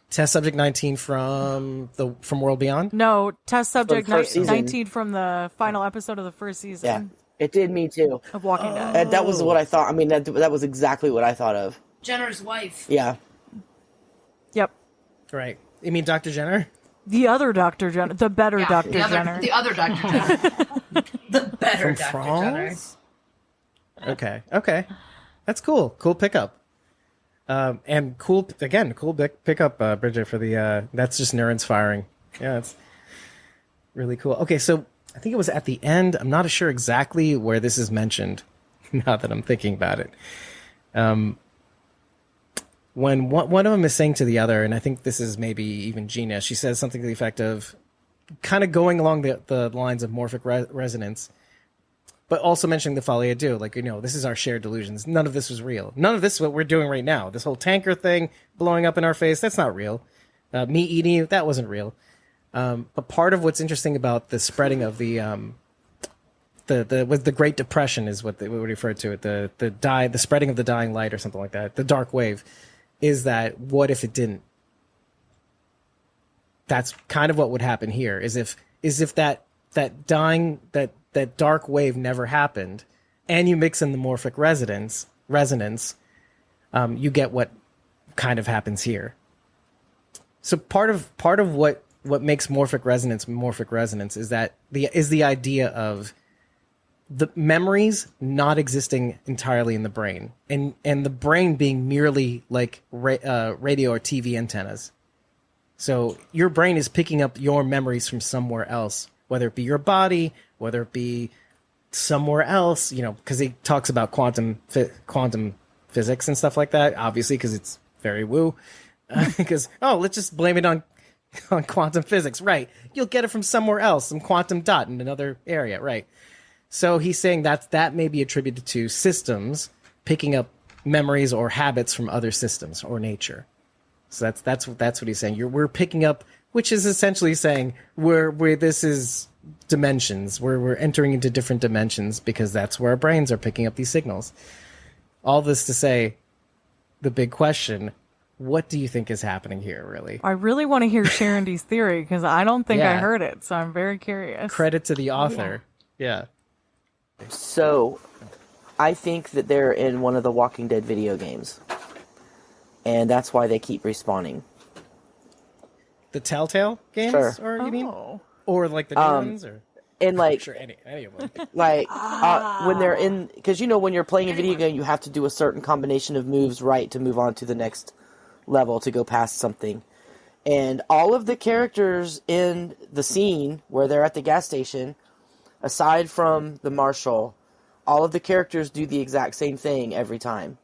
[SPEAKER 2] Test subject 19 from World Beyond?
[SPEAKER 3] No, test subject
[SPEAKER 5] first season.
[SPEAKER 3] 19 from the final episode of the first
[SPEAKER 5] Yeah,
[SPEAKER 3] season
[SPEAKER 5] it did me too.
[SPEAKER 3] of Walking Dead.
[SPEAKER 5] And that was what I thought. I mean, that was exactly what I thought of.
[SPEAKER 4] Jenner's wife.
[SPEAKER 5] Yeah.
[SPEAKER 3] Yep.
[SPEAKER 2] Right. You mean Dr. Jenner?
[SPEAKER 3] The other Dr. Jenner. The better Dr. Jenner.
[SPEAKER 4] The other Dr. Jenner. The better
[SPEAKER 2] From
[SPEAKER 4] Dr. Jenner.
[SPEAKER 2] France? Okay. That's cool. Cool pickup. And cool pickup, Bridget, for the, that's just neurons firing. Yeah, it's really cool. Okay, so I think it was at the end. I'm not sure exactly where this is mentioned now that I'm thinking about it. When one of them is saying to the other, and I think this is maybe even Gina, she says something to the effect of kind of going along the lines of morphic resonance, but also mentioning the Folie deux, like, this is our shared delusions. None of this was real. None of this is what we're doing right now. This whole tanker thing blowing up in our face, that's not real. Me eating you, that wasn't real. But part of what's interesting about the spreading of the Great Depression is what they would refer to it, the spreading of the dying light or something like that, the dark wave, is that what if it didn't? That's kind of what would happen here, is if that dark wave never happened, and you mix in the morphic resonance, you get what kind of happens here. So part of what makes morphic resonance is that the idea of the memories not existing entirely in the brain, and the brain being merely like radio or TV antennas. So your brain is picking up your memories from somewhere else, whether it be your body, whether it be somewhere else, because he talks about quantum physics and stuff like that, obviously, because it's very woo. Because, let's just blame it on quantum physics. Right. You'll get it from somewhere else, some quantum dot in another area. Right. So he's saying that may be attributed to systems picking up memories or habits from other systems or nature. So that's what he's saying. We're picking up, which is essentially saying this is dimensions. We're entering into different dimensions because that's where our brains are picking up these signals. All this to say, the big question: what do you think is happening here, really?
[SPEAKER 3] I really want to hear Sharon D's theory, because I don't think I heard it, so I'm very curious.
[SPEAKER 2] Credit to the author. Yeah.
[SPEAKER 5] So, I think that they're in one of the Walking Dead video games. And that's why they keep respawning.
[SPEAKER 2] The Telltale games?
[SPEAKER 5] Sure.
[SPEAKER 2] Or you mean? Or like the new ones? Or?
[SPEAKER 5] And like,
[SPEAKER 2] Sure, any of them.
[SPEAKER 5] like when they're in, because when you're playing a video game, you have to do a certain combination of moves right to move on to the next level, to go past something. And all of the characters in the scene where they're at the gas station, aside from the marshal, all of the characters do the exact same thing every time.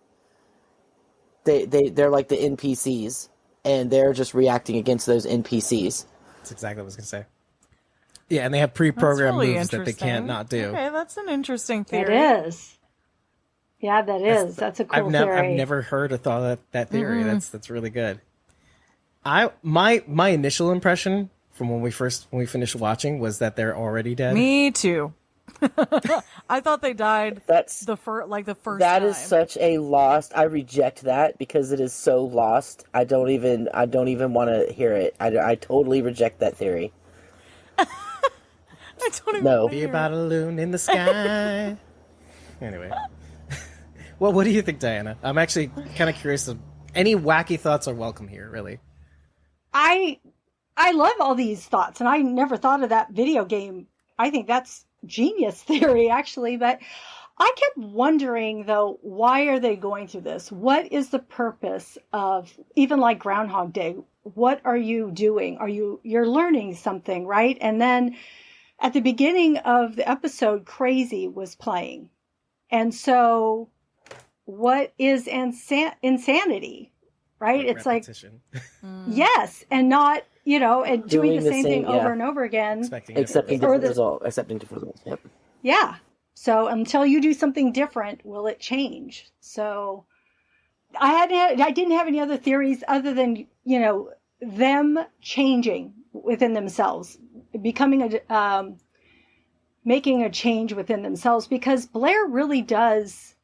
[SPEAKER 5] They're like the NPCs, and they're just reacting against those NPCs.
[SPEAKER 2] That's exactly what I was going to say. Yeah, and they have pre-programmed
[SPEAKER 3] really
[SPEAKER 2] moves that they can't not do.
[SPEAKER 3] Okay, that's an interesting theory.
[SPEAKER 6] It is. Yeah, that is. That's a cool theory.
[SPEAKER 2] I've never heard or thought of that theory. That's really good. My initial impression from when we finished watching was that they're already dead.
[SPEAKER 3] Me too. I thought they died.
[SPEAKER 5] That's
[SPEAKER 3] the first
[SPEAKER 5] That
[SPEAKER 3] time.
[SPEAKER 5] is such a lost. I reject that because it is so lost. I don't even want to hear it. I totally reject that theory.
[SPEAKER 3] I don't even
[SPEAKER 5] No.
[SPEAKER 2] Be about a loon in the sky. Anyway. Well, what do you think, Diana? I'm actually kind of curious. Any wacky thoughts are welcome here, really.
[SPEAKER 6] I love all these thoughts, and I never thought of that video game. I think that's genius theory, actually. But I kept wondering, though, why are they going through this? What is the purpose of, even like Groundhog Day? What are you doing? You're learning something, right? And then at the beginning of the episode, Crazy was playing. And so what is insanity, right? It's
[SPEAKER 2] repetition.
[SPEAKER 6] like, yes, and not, and doing the same thing over and over again.
[SPEAKER 5] Accepting different results. Yep.
[SPEAKER 6] Yeah. So until you do something different, will it change? So I didn't have any other theories other than, them changing within themselves, making a change within themselves, because Blair really does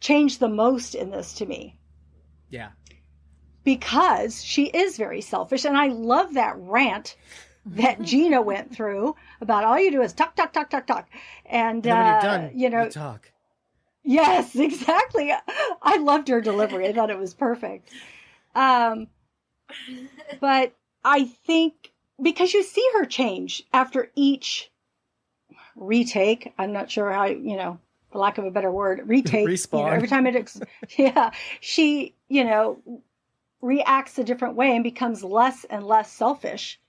[SPEAKER 6] change the most in this to me.
[SPEAKER 2] Yeah.
[SPEAKER 6] Because she is very selfish. And I love that rant that Gina went through about all you do is talk, talk, talk, talk, talk. And,
[SPEAKER 2] when you're done, you talk.
[SPEAKER 6] Yes, exactly. I loved her delivery. I thought it was perfect. But I think because you see her change after each retake, I'm not sure how, for lack of a better word, retake.
[SPEAKER 2] Respawn.
[SPEAKER 6] Every time she, reacts a different way and becomes less and less selfish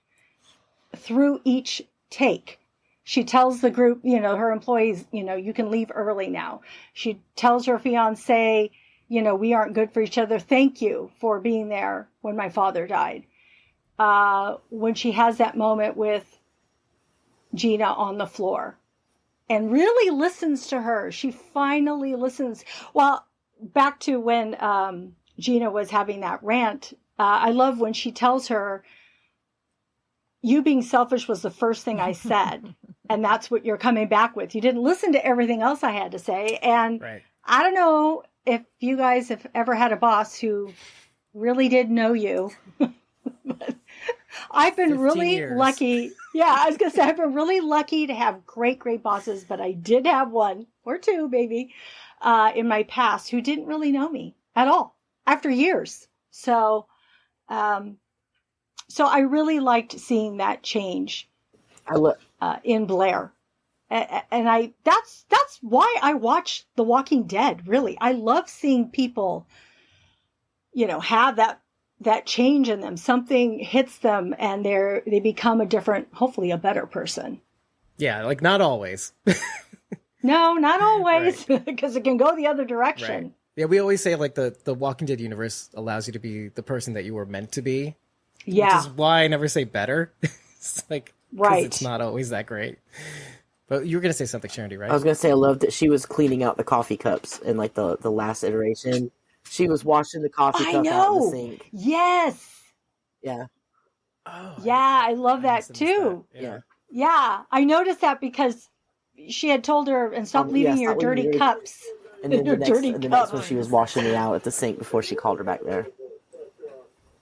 [SPEAKER 6] through each take. She tells the group, her employees, you can leave early now. She tells her fiance, we aren't good for each other. Thank you for being there when my father died. When she has that moment with Gina on the floor and really listens to her, she finally listens. Well, back to when Gina was having that rant, I love when she tells her, you being selfish was the first thing I said. And that's what you're coming back with. You didn't listen to everything else I had to say. And
[SPEAKER 2] right.
[SPEAKER 6] I don't know if you guys have ever had a boss who really did know you. But I've been really lucky. Yeah, I was going to say, I've been really lucky to have great, great bosses. But I did have one or two, maybe, in my past who didn't really know me at all after years. So I really liked seeing that change in Blair. And that's why I watch The Walking Dead, really. I love seeing people, have that change in them. Something hits them and they become a different, hopefully a better person.
[SPEAKER 2] Yeah, like not always.
[SPEAKER 6] No, not always, because it can go the other direction.
[SPEAKER 2] Right. Yeah, we always say like the Walking Dead universe allows you to be the person that you were meant to be.
[SPEAKER 6] Yeah.
[SPEAKER 2] Which is why I never say better. It's like,
[SPEAKER 6] right.
[SPEAKER 2] It's not always that great. But you were going to say something, Sharon, right?
[SPEAKER 5] I was going to say I loved that she was cleaning out the coffee cups in like the last iteration. She was washing the coffee cup out in the sink.
[SPEAKER 6] Yes.
[SPEAKER 5] Yeah.
[SPEAKER 2] Oh,
[SPEAKER 6] yeah, I love that too.
[SPEAKER 2] Yeah.
[SPEAKER 6] Yeah, I noticed that because she had told her, and stop leaving your dirty cups.
[SPEAKER 5] And then the next one she was washing it out at the sink before she called her back there.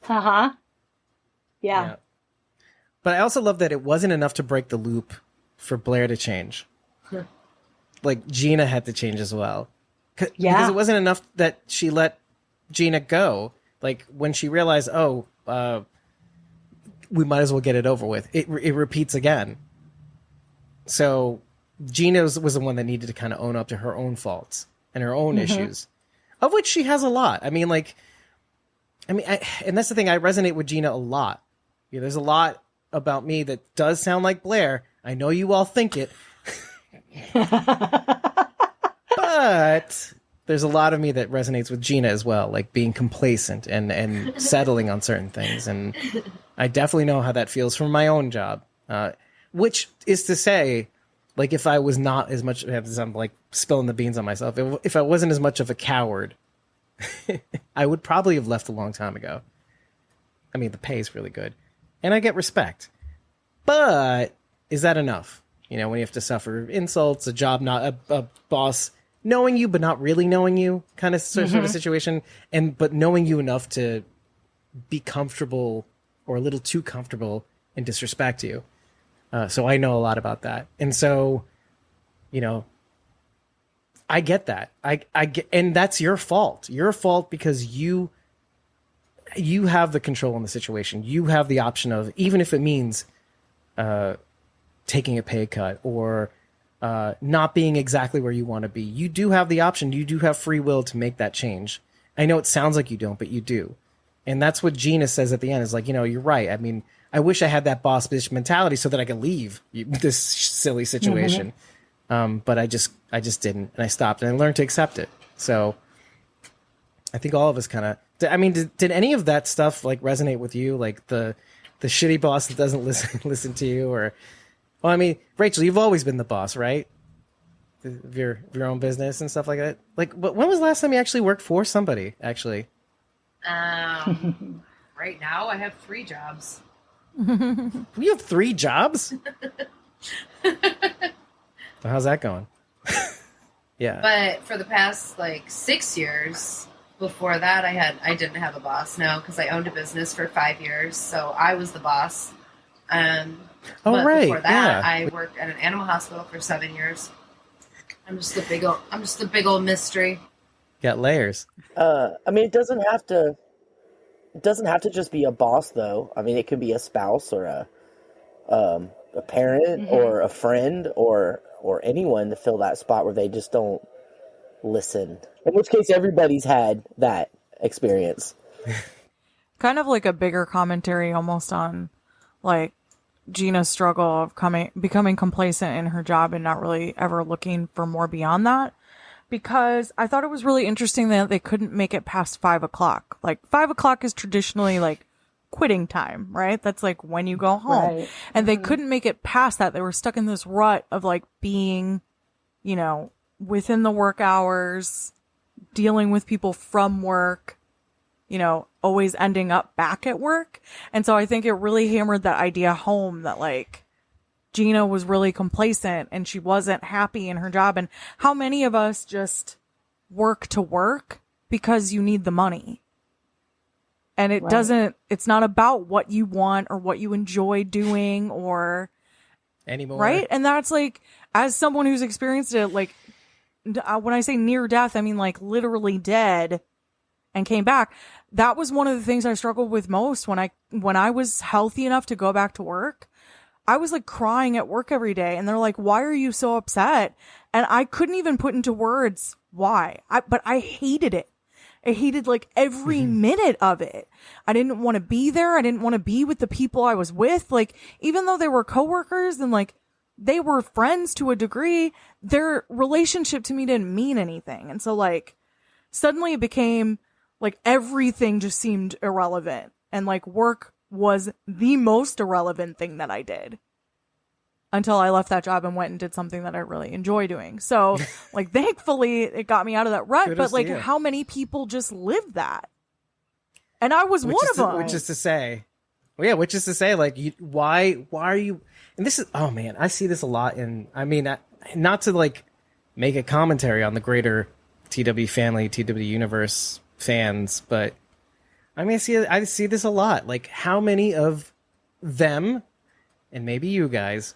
[SPEAKER 6] Uh-huh. Yeah.
[SPEAKER 2] But I also love that it wasn't enough to break the loop for Blair to change. Like Gina had to change as well. Because it wasn't enough that she let Gina go. Like when she realized, we might as well get it over with. It repeats again. So Gina was the one that needed to kind of own up to her own faults and her own issues, of which she has a lot. And that's the thing. I resonate with Gina a lot. There's a lot about me that does sound like Blair. I know you all think it. But there's a lot of me that resonates with Gina as well, like being complacent and settling on certain things. And I definitely know how that feels from my own job, which is to say, like, if I was not as much, as I'm like spilling the beans on myself, if I wasn't as much of a coward, I would probably have left a long time ago. I mean, the pay is really good and I get respect, but is that enough? When you have to suffer insults, a job, not a boss knowing you, but not really knowing you kind of sort of situation. But knowing you enough to be comfortable or a little too comfortable and disrespect you. So I know a lot about that. And so, I get that. I get, and that's your fault. Your fault because you have the control in the situation. You have the option of, even if it means taking a pay cut or not being exactly where you want to be. You do have the option. You do have free will to make that change. I know it sounds like you don't, but you do. And that's what Gina says at the end is like, you're right. I mean, I wish I had that boss bitch mentality so that I could leave this silly situation. But I just didn't. And I stopped and I learned to accept it. So I think all of us kind of, did any of that stuff like resonate with you? Like the shitty boss that doesn't listen to you, or, well, I mean, Rachel, you've always been the boss, right? Of your own business and stuff like that. Like, when was the last time you actually worked for somebody? Actually,
[SPEAKER 4] right now I have 3 jobs.
[SPEAKER 2] You have 3 jobs? How's that going? Yeah.
[SPEAKER 4] But for the past 6 years before that, I didn't have a boss. No, because I owned a business for 5 years, so I was the boss. But
[SPEAKER 2] right.
[SPEAKER 4] Before that,
[SPEAKER 2] Yeah.
[SPEAKER 4] I worked at an animal hospital for 7 years. I'm just a big old mystery.
[SPEAKER 2] Got layers.
[SPEAKER 5] It doesn't have to just be a boss though. I mean, it could be a spouse or a parent or a friend or anyone to fill that spot where they just don't listen. In which case, everybody's had that experience.
[SPEAKER 3] Kind of like a bigger commentary almost on like Gina's struggle of becoming complacent in her job and not really ever looking for more beyond that. Because I thought it was really interesting that they couldn't make it past 5 o'clock. Like 5 o'clock is traditionally like quitting time, right? That's like when you go home.
[SPEAKER 6] Right.
[SPEAKER 3] And they couldn't make it past that. They were stuck in this rut of like being, within the work hours, dealing with people from work, always ending up back at work. And so I think it really hammered that idea home that like Gina was really complacent and she wasn't happy in her job. And how many of us just work to work because you need the money? And it it's not about what you want or what you enjoy doing or
[SPEAKER 2] Anymore.
[SPEAKER 3] Right. And that's like, as someone who's experienced it, like when I say near death, I mean like literally dead and came back. That was one of the things I struggled with most when I was healthy enough to go back to work. I was like crying at work every day and they're like, why are you so upset? And I couldn't even put into words why. But I hated it. I hated like every minute of it. I didn't want to be there. I didn't want to be with the people I was with. Like, even though they were coworkers and like they were friends to a degree, their relationship to me didn't mean anything. And so like suddenly it became like everything just seemed irrelevant. And like work was the most irrelevant thing that I did until I left that job and went and did something that I really enjoy doing. So like, thankfully it got me out of that rut,
[SPEAKER 2] Kudos
[SPEAKER 3] but like
[SPEAKER 2] to you.
[SPEAKER 3] how many people just live that? And I was one of them.
[SPEAKER 2] Which is to say, like, why are you, and this is, oh man, I see this a lot not to like make a commentary on the greater TW family, TW universe fans, but I see this a lot. Like, how many of them, and maybe you guys,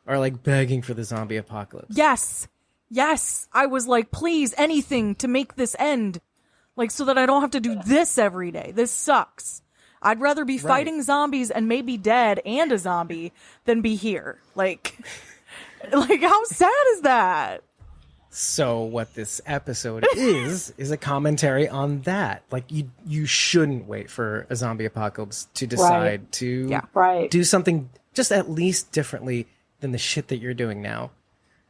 [SPEAKER 2] are like begging for the zombie apocalypse?
[SPEAKER 3] Yes. I was like, please, anything to make this end. Like, so that I don't have to do this every day. This sucks. I'd rather be fighting zombies and maybe dead and a zombie than be here. Like how sad is that?
[SPEAKER 2] So what this episode is a commentary on that. Like, you shouldn't wait for a zombie apocalypse to decide to do something just at least differently than the shit that you're doing now.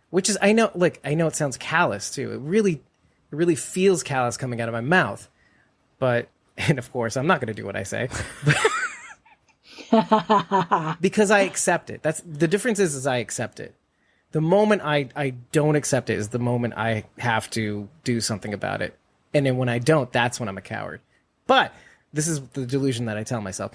[SPEAKER 2] Which is, I know it sounds callous too. It really feels callous coming out of my mouth. But, and of course, I'm not going to do what I say. Because I accept it. That's the difference is I accept it. The moment I don't accept it is the moment I have to do something about it. And then when I don't, that's when I'm a coward. But this is the delusion that I tell myself.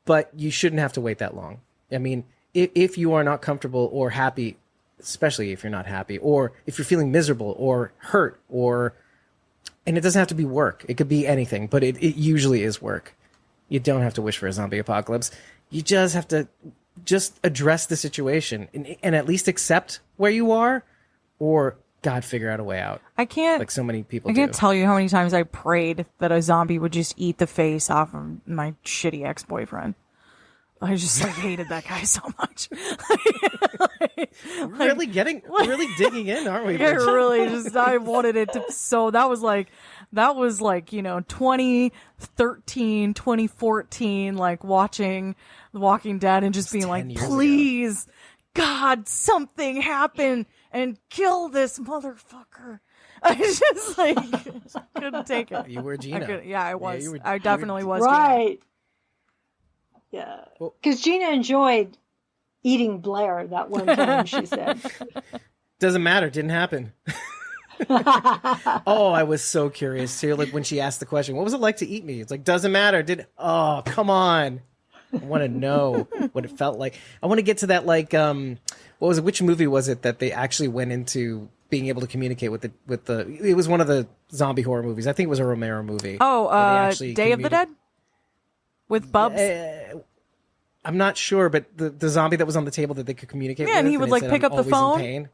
[SPEAKER 2] But you shouldn't have to wait that long. I mean, if you are not comfortable or happy, especially if you're not happy, or if you're feeling miserable or hurt, and it doesn't have to be work. It could be anything, but it usually is work. You don't have to wish for a zombie apocalypse. You just have to just address the situation and at least accept where you are, or God, figure out a way out.
[SPEAKER 3] I can't,
[SPEAKER 2] like so many people
[SPEAKER 3] I can't
[SPEAKER 2] do.
[SPEAKER 3] tell you how many times I prayed that a zombie would just eat the face off of my shitty ex-boyfriend. I just like hated that guy so much.
[SPEAKER 2] Really digging in, aren't we?
[SPEAKER 3] I really just, I wanted it to, so that was like, 2013, 2014, like watching The Walking Dead and just being like,
[SPEAKER 2] 10 years
[SPEAKER 3] please, God, something happen and kill this motherfucker. I just like couldn't take it.
[SPEAKER 2] You were Gina.
[SPEAKER 3] I was.
[SPEAKER 2] you were-
[SPEAKER 3] I definitely was. Gina.
[SPEAKER 6] Right. Yeah. Because Gina enjoyed eating Blair that one time, she said.
[SPEAKER 2] Doesn't matter. Didn't happen. Oh, I was so curious too. Like when she asked the question, what was it like to eat me? It's like, doesn't matter. Oh, come on. I want to know what it felt like. I want to get to that, like, what was it? Which movie was it that they actually went into being able to communicate with the, it was one of the zombie horror movies. I think it was a Romero movie.
[SPEAKER 3] Oh, Day of the Dead? With Bubs?
[SPEAKER 2] I'm not sure, but the zombie that was on the table that they could communicate with.
[SPEAKER 3] Yeah, and he would
[SPEAKER 2] it
[SPEAKER 3] like
[SPEAKER 2] said,
[SPEAKER 3] pick
[SPEAKER 2] "I'm
[SPEAKER 3] up the
[SPEAKER 2] always in
[SPEAKER 3] phone.
[SPEAKER 2] pain."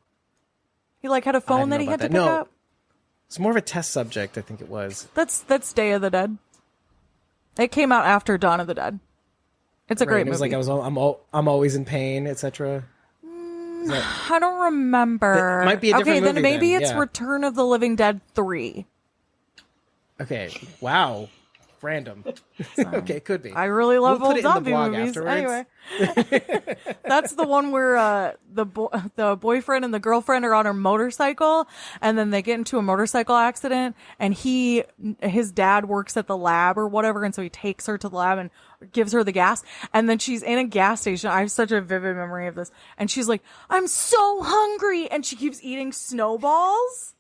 [SPEAKER 3] He like had a phone that he had to pick up.
[SPEAKER 2] It's more of a test subject, I think it was.
[SPEAKER 3] That's Day of the Dead. It came out after Dawn of the Dead. It's a great
[SPEAKER 2] It was
[SPEAKER 3] movie.
[SPEAKER 2] like I'm always in pain, etc.
[SPEAKER 3] I don't remember.
[SPEAKER 2] That might be a different
[SPEAKER 3] okay, then
[SPEAKER 2] movie
[SPEAKER 3] maybe
[SPEAKER 2] then,
[SPEAKER 3] it's
[SPEAKER 2] yeah.
[SPEAKER 3] Return of the Living Dead 3.
[SPEAKER 2] Okay. Wow. Random. Okay, could be.
[SPEAKER 3] I really love
[SPEAKER 2] We'll put
[SPEAKER 3] old
[SPEAKER 2] it in the
[SPEAKER 3] zombie
[SPEAKER 2] blog
[SPEAKER 3] movies.
[SPEAKER 2] afterwards.
[SPEAKER 3] Anyway, that's the one where the boyfriend and the girlfriend are on a motorcycle, and then they get into a motorcycle accident, and his dad works at the lab or whatever, and so he takes her to the lab and gives her the gas, and then she's in a gas station. I have such a vivid memory of this, and she's like, "I'm so hungry," and she keeps eating snowballs.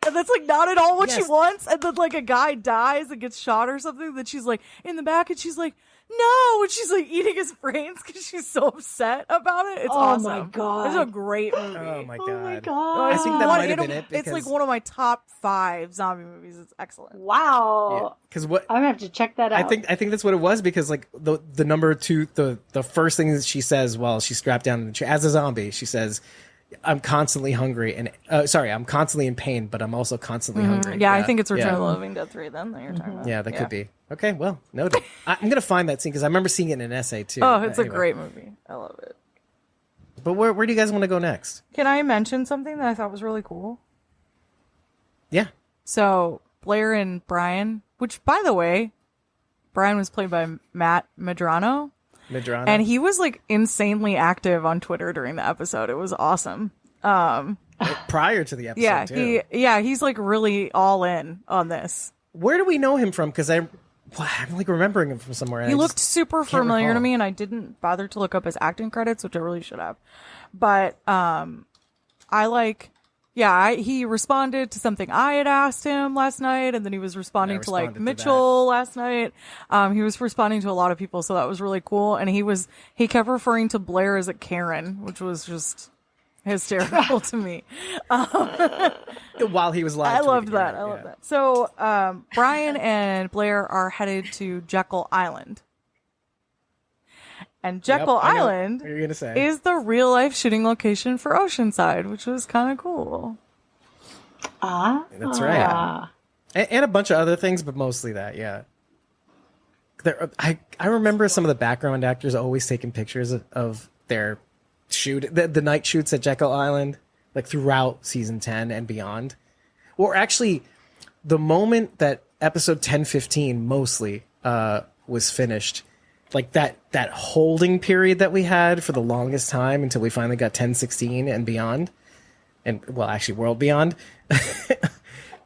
[SPEAKER 3] And that's like not at all what she wants. And then like a guy dies and gets shot or something. Then she's like in the back and she's like, no. And she's like eating his brains because she's so upset about it. It's awesome.
[SPEAKER 6] Oh my God.
[SPEAKER 3] It's a great movie.
[SPEAKER 2] Oh my god.
[SPEAKER 6] Oh my God.
[SPEAKER 2] I think that might have been it.
[SPEAKER 3] It's like
[SPEAKER 2] because-
[SPEAKER 3] one of my top 5 zombie movies. It's excellent.
[SPEAKER 6] Wow.
[SPEAKER 2] Because what
[SPEAKER 6] I'm going to have to check that out.
[SPEAKER 2] I think that's what it was, because like the number 2, the first thing that she says while she's strapped down in the chair as a zombie, she says, I'm constantly hungry and I'm constantly in pain, but I'm also constantly hungry.
[SPEAKER 3] Yeah, I think it's Return of the Living Dead 3 then that you're talking about.
[SPEAKER 2] Yeah, that could be. Okay, well, noted. I'm gonna find that scene because I remember seeing it in an essay too.
[SPEAKER 3] Oh, it's
[SPEAKER 2] Anyway.
[SPEAKER 3] a great movie. I love it.
[SPEAKER 2] But where do you guys want to go next?
[SPEAKER 3] Can I mention something that I thought was really cool?
[SPEAKER 2] Yeah.
[SPEAKER 3] So Blair and Brian, which by the way, Brian was played by Matt Medrano.
[SPEAKER 2] Medrano.
[SPEAKER 3] And he was like insanely active on Twitter during the episode. It was awesome.
[SPEAKER 2] Prior to the episode too.
[SPEAKER 3] He's like really all in on this.
[SPEAKER 2] Where do we know him from? Because I'm like remembering him from somewhere. and
[SPEAKER 3] He
[SPEAKER 2] I
[SPEAKER 3] looked
[SPEAKER 2] just
[SPEAKER 3] super
[SPEAKER 2] can't
[SPEAKER 3] familiar to
[SPEAKER 2] recall.
[SPEAKER 3] me, and I didn't bother to look up his acting credits, which I really should have. But he responded to something I had asked him last night, and then he was responding to like
[SPEAKER 2] responded to
[SPEAKER 3] Mitchell last night. He was responding to a lot of people, so that was really cool. And he kept referring to Blair as a Karen, which was just hysterical to me.
[SPEAKER 2] While he was live.
[SPEAKER 3] I loved that. I love that. So Brian and Blair are headed to Jekyll Island. And Jekyll
[SPEAKER 2] I know
[SPEAKER 3] Island
[SPEAKER 2] what you're gonna say.
[SPEAKER 3] is the real life shooting location for Oceanside, which was kind of cool.
[SPEAKER 2] That's right. And a bunch of other things, but mostly that, yeah. I remember some of the background actors always taking pictures of their the night shoots at Jekyll Island, like throughout season 10 and beyond. Or actually, the moment that episode 10-15 mostly was finished, like that holding period that we had for the longest time until we finally got 10-16 and beyond, and well, actually World Beyond.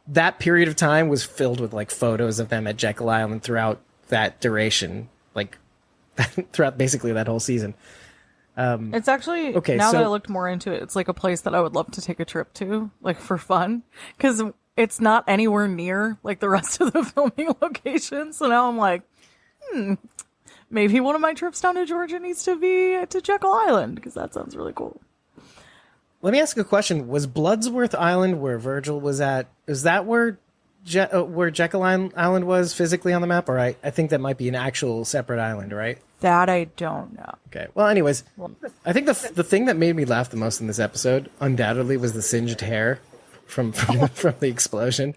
[SPEAKER 2] That period of time was filled with like photos of them at Jekyll Island throughout that duration, like throughout basically that whole season.
[SPEAKER 3] It's actually,
[SPEAKER 2] Okay,
[SPEAKER 3] now that
[SPEAKER 2] so-
[SPEAKER 3] I looked more into it, it's like a place that I would love to take a trip to, like for fun, because it's not anywhere near like the rest of the filming locations. So now I'm like, maybe one of my trips down to Georgia needs to be to Jekyll Island, because that sounds really cool.
[SPEAKER 2] Let me ask a question. Was Bloodsworth Island where Virgil was at? Is that where Jekyll Island was physically on the map? Or I think that might be an actual separate island, right?
[SPEAKER 3] That I don't know.
[SPEAKER 2] Okay. Well, anyways, I think the thing that made me laugh the most in this episode, undoubtedly, was the singed hair from the explosion.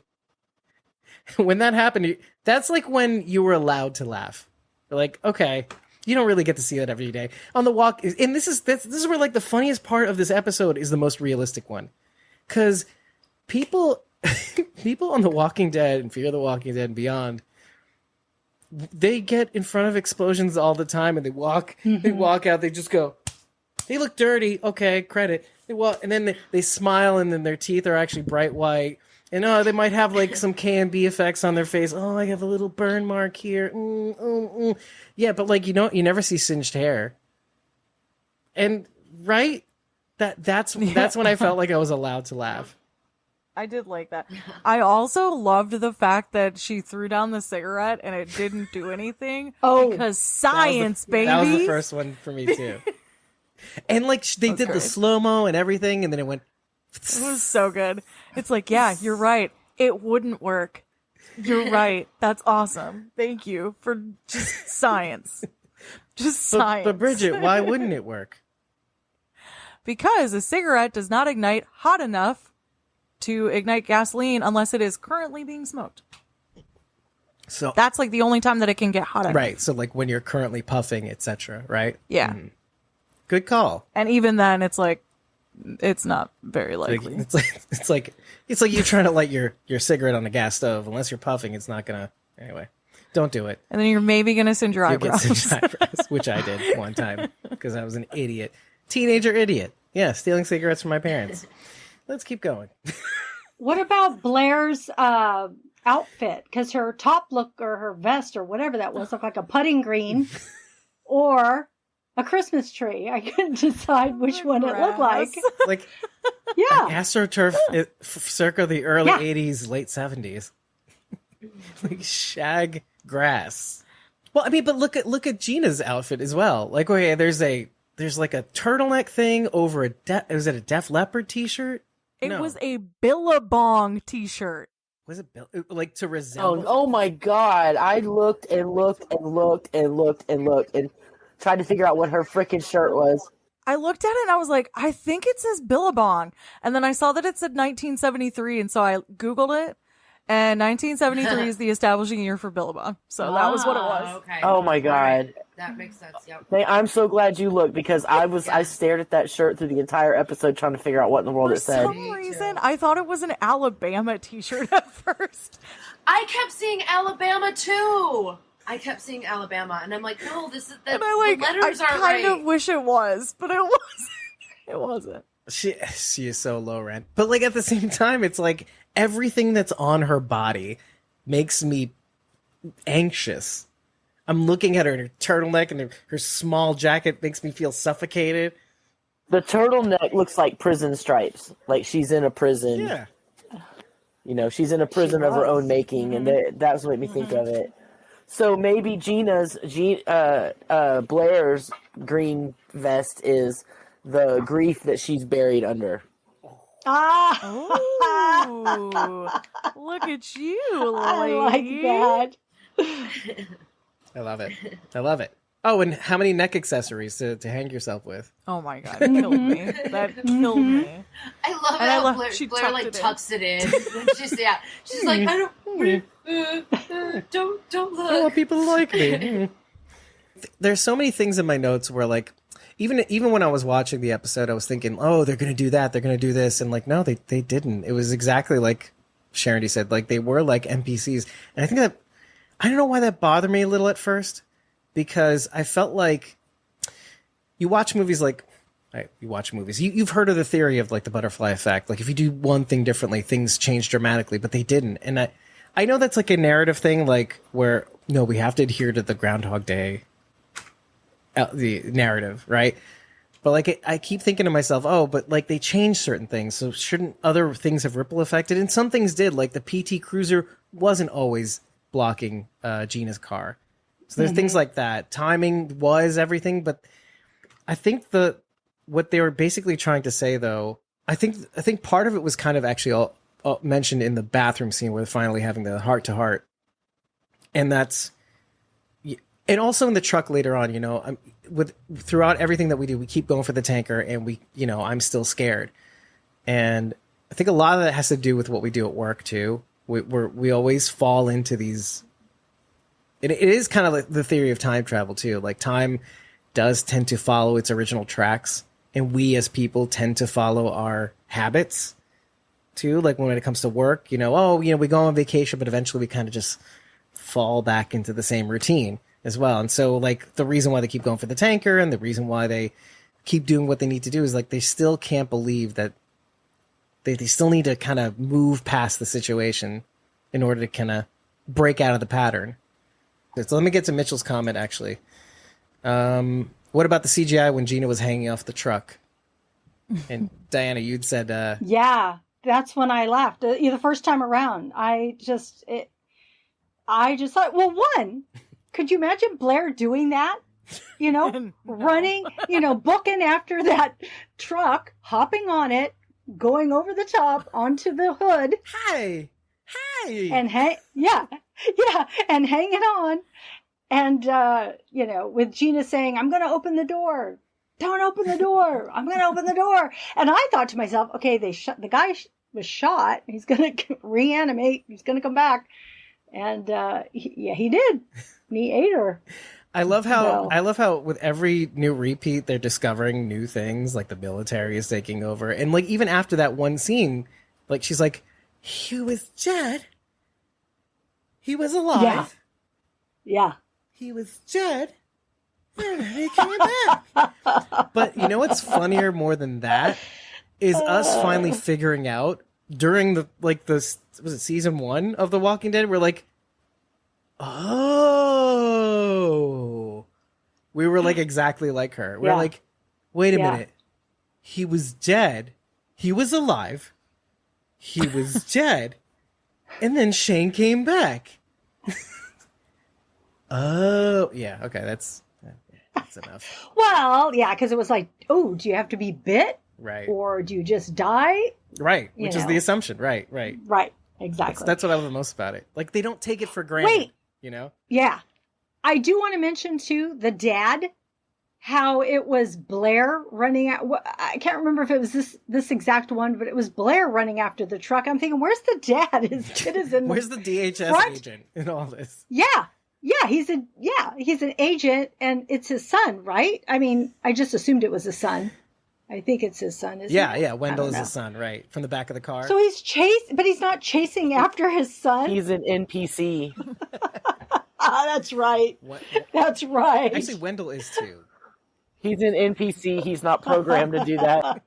[SPEAKER 2] When that happened, that's like when you were allowed to laugh. You're like, okay, you don't really get to see that every day on the walk. And this is where like the funniest part of this episode is the most realistic one, because people on The Walking Dead and Fear the Walking Dead and beyond, they get in front of explosions all the time, and they walk out. They just go, they look dirty. Okay, credit. They walk, and then they smile, and then their teeth are actually bright white. And they might have like some KMB effects on their face. Oh, I have a little burn mark here. Yeah, but like you never see singed hair. And right, that's when I felt like I was allowed to laugh.
[SPEAKER 3] I did like that. I also loved the fact that she threw down the cigarette and it didn't do anything.
[SPEAKER 6] Oh,
[SPEAKER 3] because science, baby.
[SPEAKER 2] That was the first one for me too. And like they did the slow-mo and everything, and then it went.
[SPEAKER 3] It was so good. It's like, yeah, you're right. It wouldn't work. You're right. That's awesome. Thank you for just science. Just science.
[SPEAKER 2] But Bridget, why wouldn't it work?
[SPEAKER 3] Because a cigarette does not ignite hot enough to ignite gasoline unless it is currently being smoked.
[SPEAKER 2] So
[SPEAKER 3] that's like the only time that it can get hot enough.
[SPEAKER 2] Right. So like when you're currently puffing, etc. Right?
[SPEAKER 3] Yeah.
[SPEAKER 2] Good call.
[SPEAKER 3] And even then, it's like, it's not very likely.
[SPEAKER 2] It's like you trying to light your cigarette on a gas stove. Unless you're puffing, it's not gonna. Anyway, don't do it.
[SPEAKER 3] And then you're maybe gonna singe your eyebrows.
[SPEAKER 2] Get singed eyebrows, which I did one time because I was an idiot, teenager idiot. Yeah, stealing cigarettes from my parents. Let's keep going.
[SPEAKER 6] What about Blair's outfit? Because her top look or her vest or whatever that was looked like a putting green or a Christmas tree. I couldn't decide which one it looked like.
[SPEAKER 2] Like,
[SPEAKER 6] yeah,
[SPEAKER 2] AstroTurf circa the early 80s, late 70s. Like shag grass. Well, I mean, but look at Gina's outfit as well. Like, okay, there's like a turtleneck thing over was it a Def Leppard t-shirt?
[SPEAKER 3] It was a Billabong t-shirt.
[SPEAKER 2] Was it like to resemble?
[SPEAKER 5] Oh my God! I looked and looked and looked and looked and looked and tried to figure out what her freaking shirt was.
[SPEAKER 3] I looked at it and I was like, I think it says Billabong. And then I saw that it said 1973, and so I Googled it. And 1973 is the establishing year for Billabong. So that was what it was.
[SPEAKER 4] Okay.
[SPEAKER 5] Oh my God.
[SPEAKER 4] Right. That makes sense. Yep.
[SPEAKER 5] I'm so glad you looked, because I stared at that shirt through the entire episode trying to figure out what in the world it said.
[SPEAKER 3] For some reason, I thought it was an Alabama t-shirt at first.
[SPEAKER 4] I kept seeing Alabama too. And I'm like, no, this is the letters aren't right.
[SPEAKER 3] I kind of wish it was, but it wasn't. It wasn't.
[SPEAKER 2] She is so low rent. But like at the same time, it's like everything that's on her body makes me anxious. I'm looking at her turtleneck, and her small jacket makes me feel suffocated.
[SPEAKER 5] The turtleneck looks like prison stripes. Like she's in a prison.
[SPEAKER 2] Yeah.
[SPEAKER 5] You know, she's in a prison of her own making, and that's what made me think of it. So maybe Blair's green vest is the grief that she's buried under.
[SPEAKER 3] Oh, look at you, lady.
[SPEAKER 6] I like that.
[SPEAKER 2] I love it. Oh, and how many neck accessories to hang yourself with?
[SPEAKER 3] Oh my God, it killed me. That killed me.
[SPEAKER 4] I love how Blair like tucks it in. She's like, I don't look.
[SPEAKER 2] I want people to like me. There's so many things in my notes where like, even when I was watching the episode, I was thinking, oh, they're going to do that. They're going to do this. And like, no, they didn't. It was exactly like Sharon said, like they were like NPCs. And I think that, I don't know why that bothered me a little at first, because I felt like you watch movies like, you've heard of the theory of like the butterfly effect. Like if you do one thing differently, things change dramatically, but they didn't. And I know that's like a narrative thing, like where, no, we have to adhere to the Groundhog Day, the narrative, right? But like I keep thinking to myself, oh, but like they changed certain things, so shouldn't other things have ripple affected? And some things did, like the PT Cruiser wasn't always blocking Gina's car. So there's things like that. Timing was everything, but I think what they were basically trying to say, though, I think part of it was kind of actually all mentioned in the bathroom scene where they're finally having the heart to heart, and And also in the truck later on, throughout everything that we do, we keep going for the tanker, and I'm still scared. And I think a lot of that has to do with what we do at work too. We always fall into these. It is kind of like the theory of time travel too. Like time does tend to follow its original tracks, and we as people tend to follow our habits too. Like when it comes to work, we go on vacation, but eventually we kind of just fall back into the same routine as well. And so like the reason why they keep going for the tanker and the reason why they keep doing what they need to do is like they still can't believe that they still need to kind of move past the situation in order to kind of break out of the pattern. So let me get to Mitchell's comment, actually. What about the CGI when Gina was hanging off the truck? And Diana, you'd said...
[SPEAKER 6] Yeah, that's when I laughed. The first time around, I just thought, well, could you imagine Blair doing that? Running, booking after that truck, hopping on it, going over the top onto the hood.
[SPEAKER 2] Hi.
[SPEAKER 6] And and hanging on. And, with Gina saying, I'm going to open the door. Don't open the door. I'm going to open the door. And I thought to myself, okay, the guy was shot. He's going to reanimate. He's going to come back. And, he did. And he ate her.
[SPEAKER 2] I love how with every new repeat, they're discovering new things, like the military is taking over. And like, even after that one scene, like, she's like, he was dead. He was alive.
[SPEAKER 6] Yeah.
[SPEAKER 2] He was dead. And he came back. But you know what's funnier more than that is us finally figuring out during was it season 1 of The Walking Dead? We're like, oh, we were like exactly like her. We're like, wait a minute. He was dead. He was alive. He was dead. And then Shane came back. Oh, yeah. Okay, that's enough.
[SPEAKER 6] Well, yeah, because it was like, oh, do you have to be bit?
[SPEAKER 2] Right.
[SPEAKER 6] Or do you just die?
[SPEAKER 2] Right, which is the assumption. Right.
[SPEAKER 6] Right, exactly.
[SPEAKER 2] That's what I love the most about it. Like, they don't take it for granted.
[SPEAKER 6] Wait. Yeah. I do want to mention, too, the dad, how it was Blair running out. I can't remember if it was this exact one, but it was Blair running after the truck. I'm thinking, where's the dad? His kid is in
[SPEAKER 2] where's the DHS agent in all this?
[SPEAKER 6] Yeah, he's an agent, and it's his son, right? I mean, I just assumed it was his son. I think it's his son, isn't it?
[SPEAKER 2] Yeah, Wendell is his son, right? From the back of the car.
[SPEAKER 6] So but he's not chasing after his son.
[SPEAKER 5] He's an NPC.
[SPEAKER 6] That's right. That's right.
[SPEAKER 2] Actually, Wendell is too.
[SPEAKER 5] He's an NPC. He's not programmed to do that.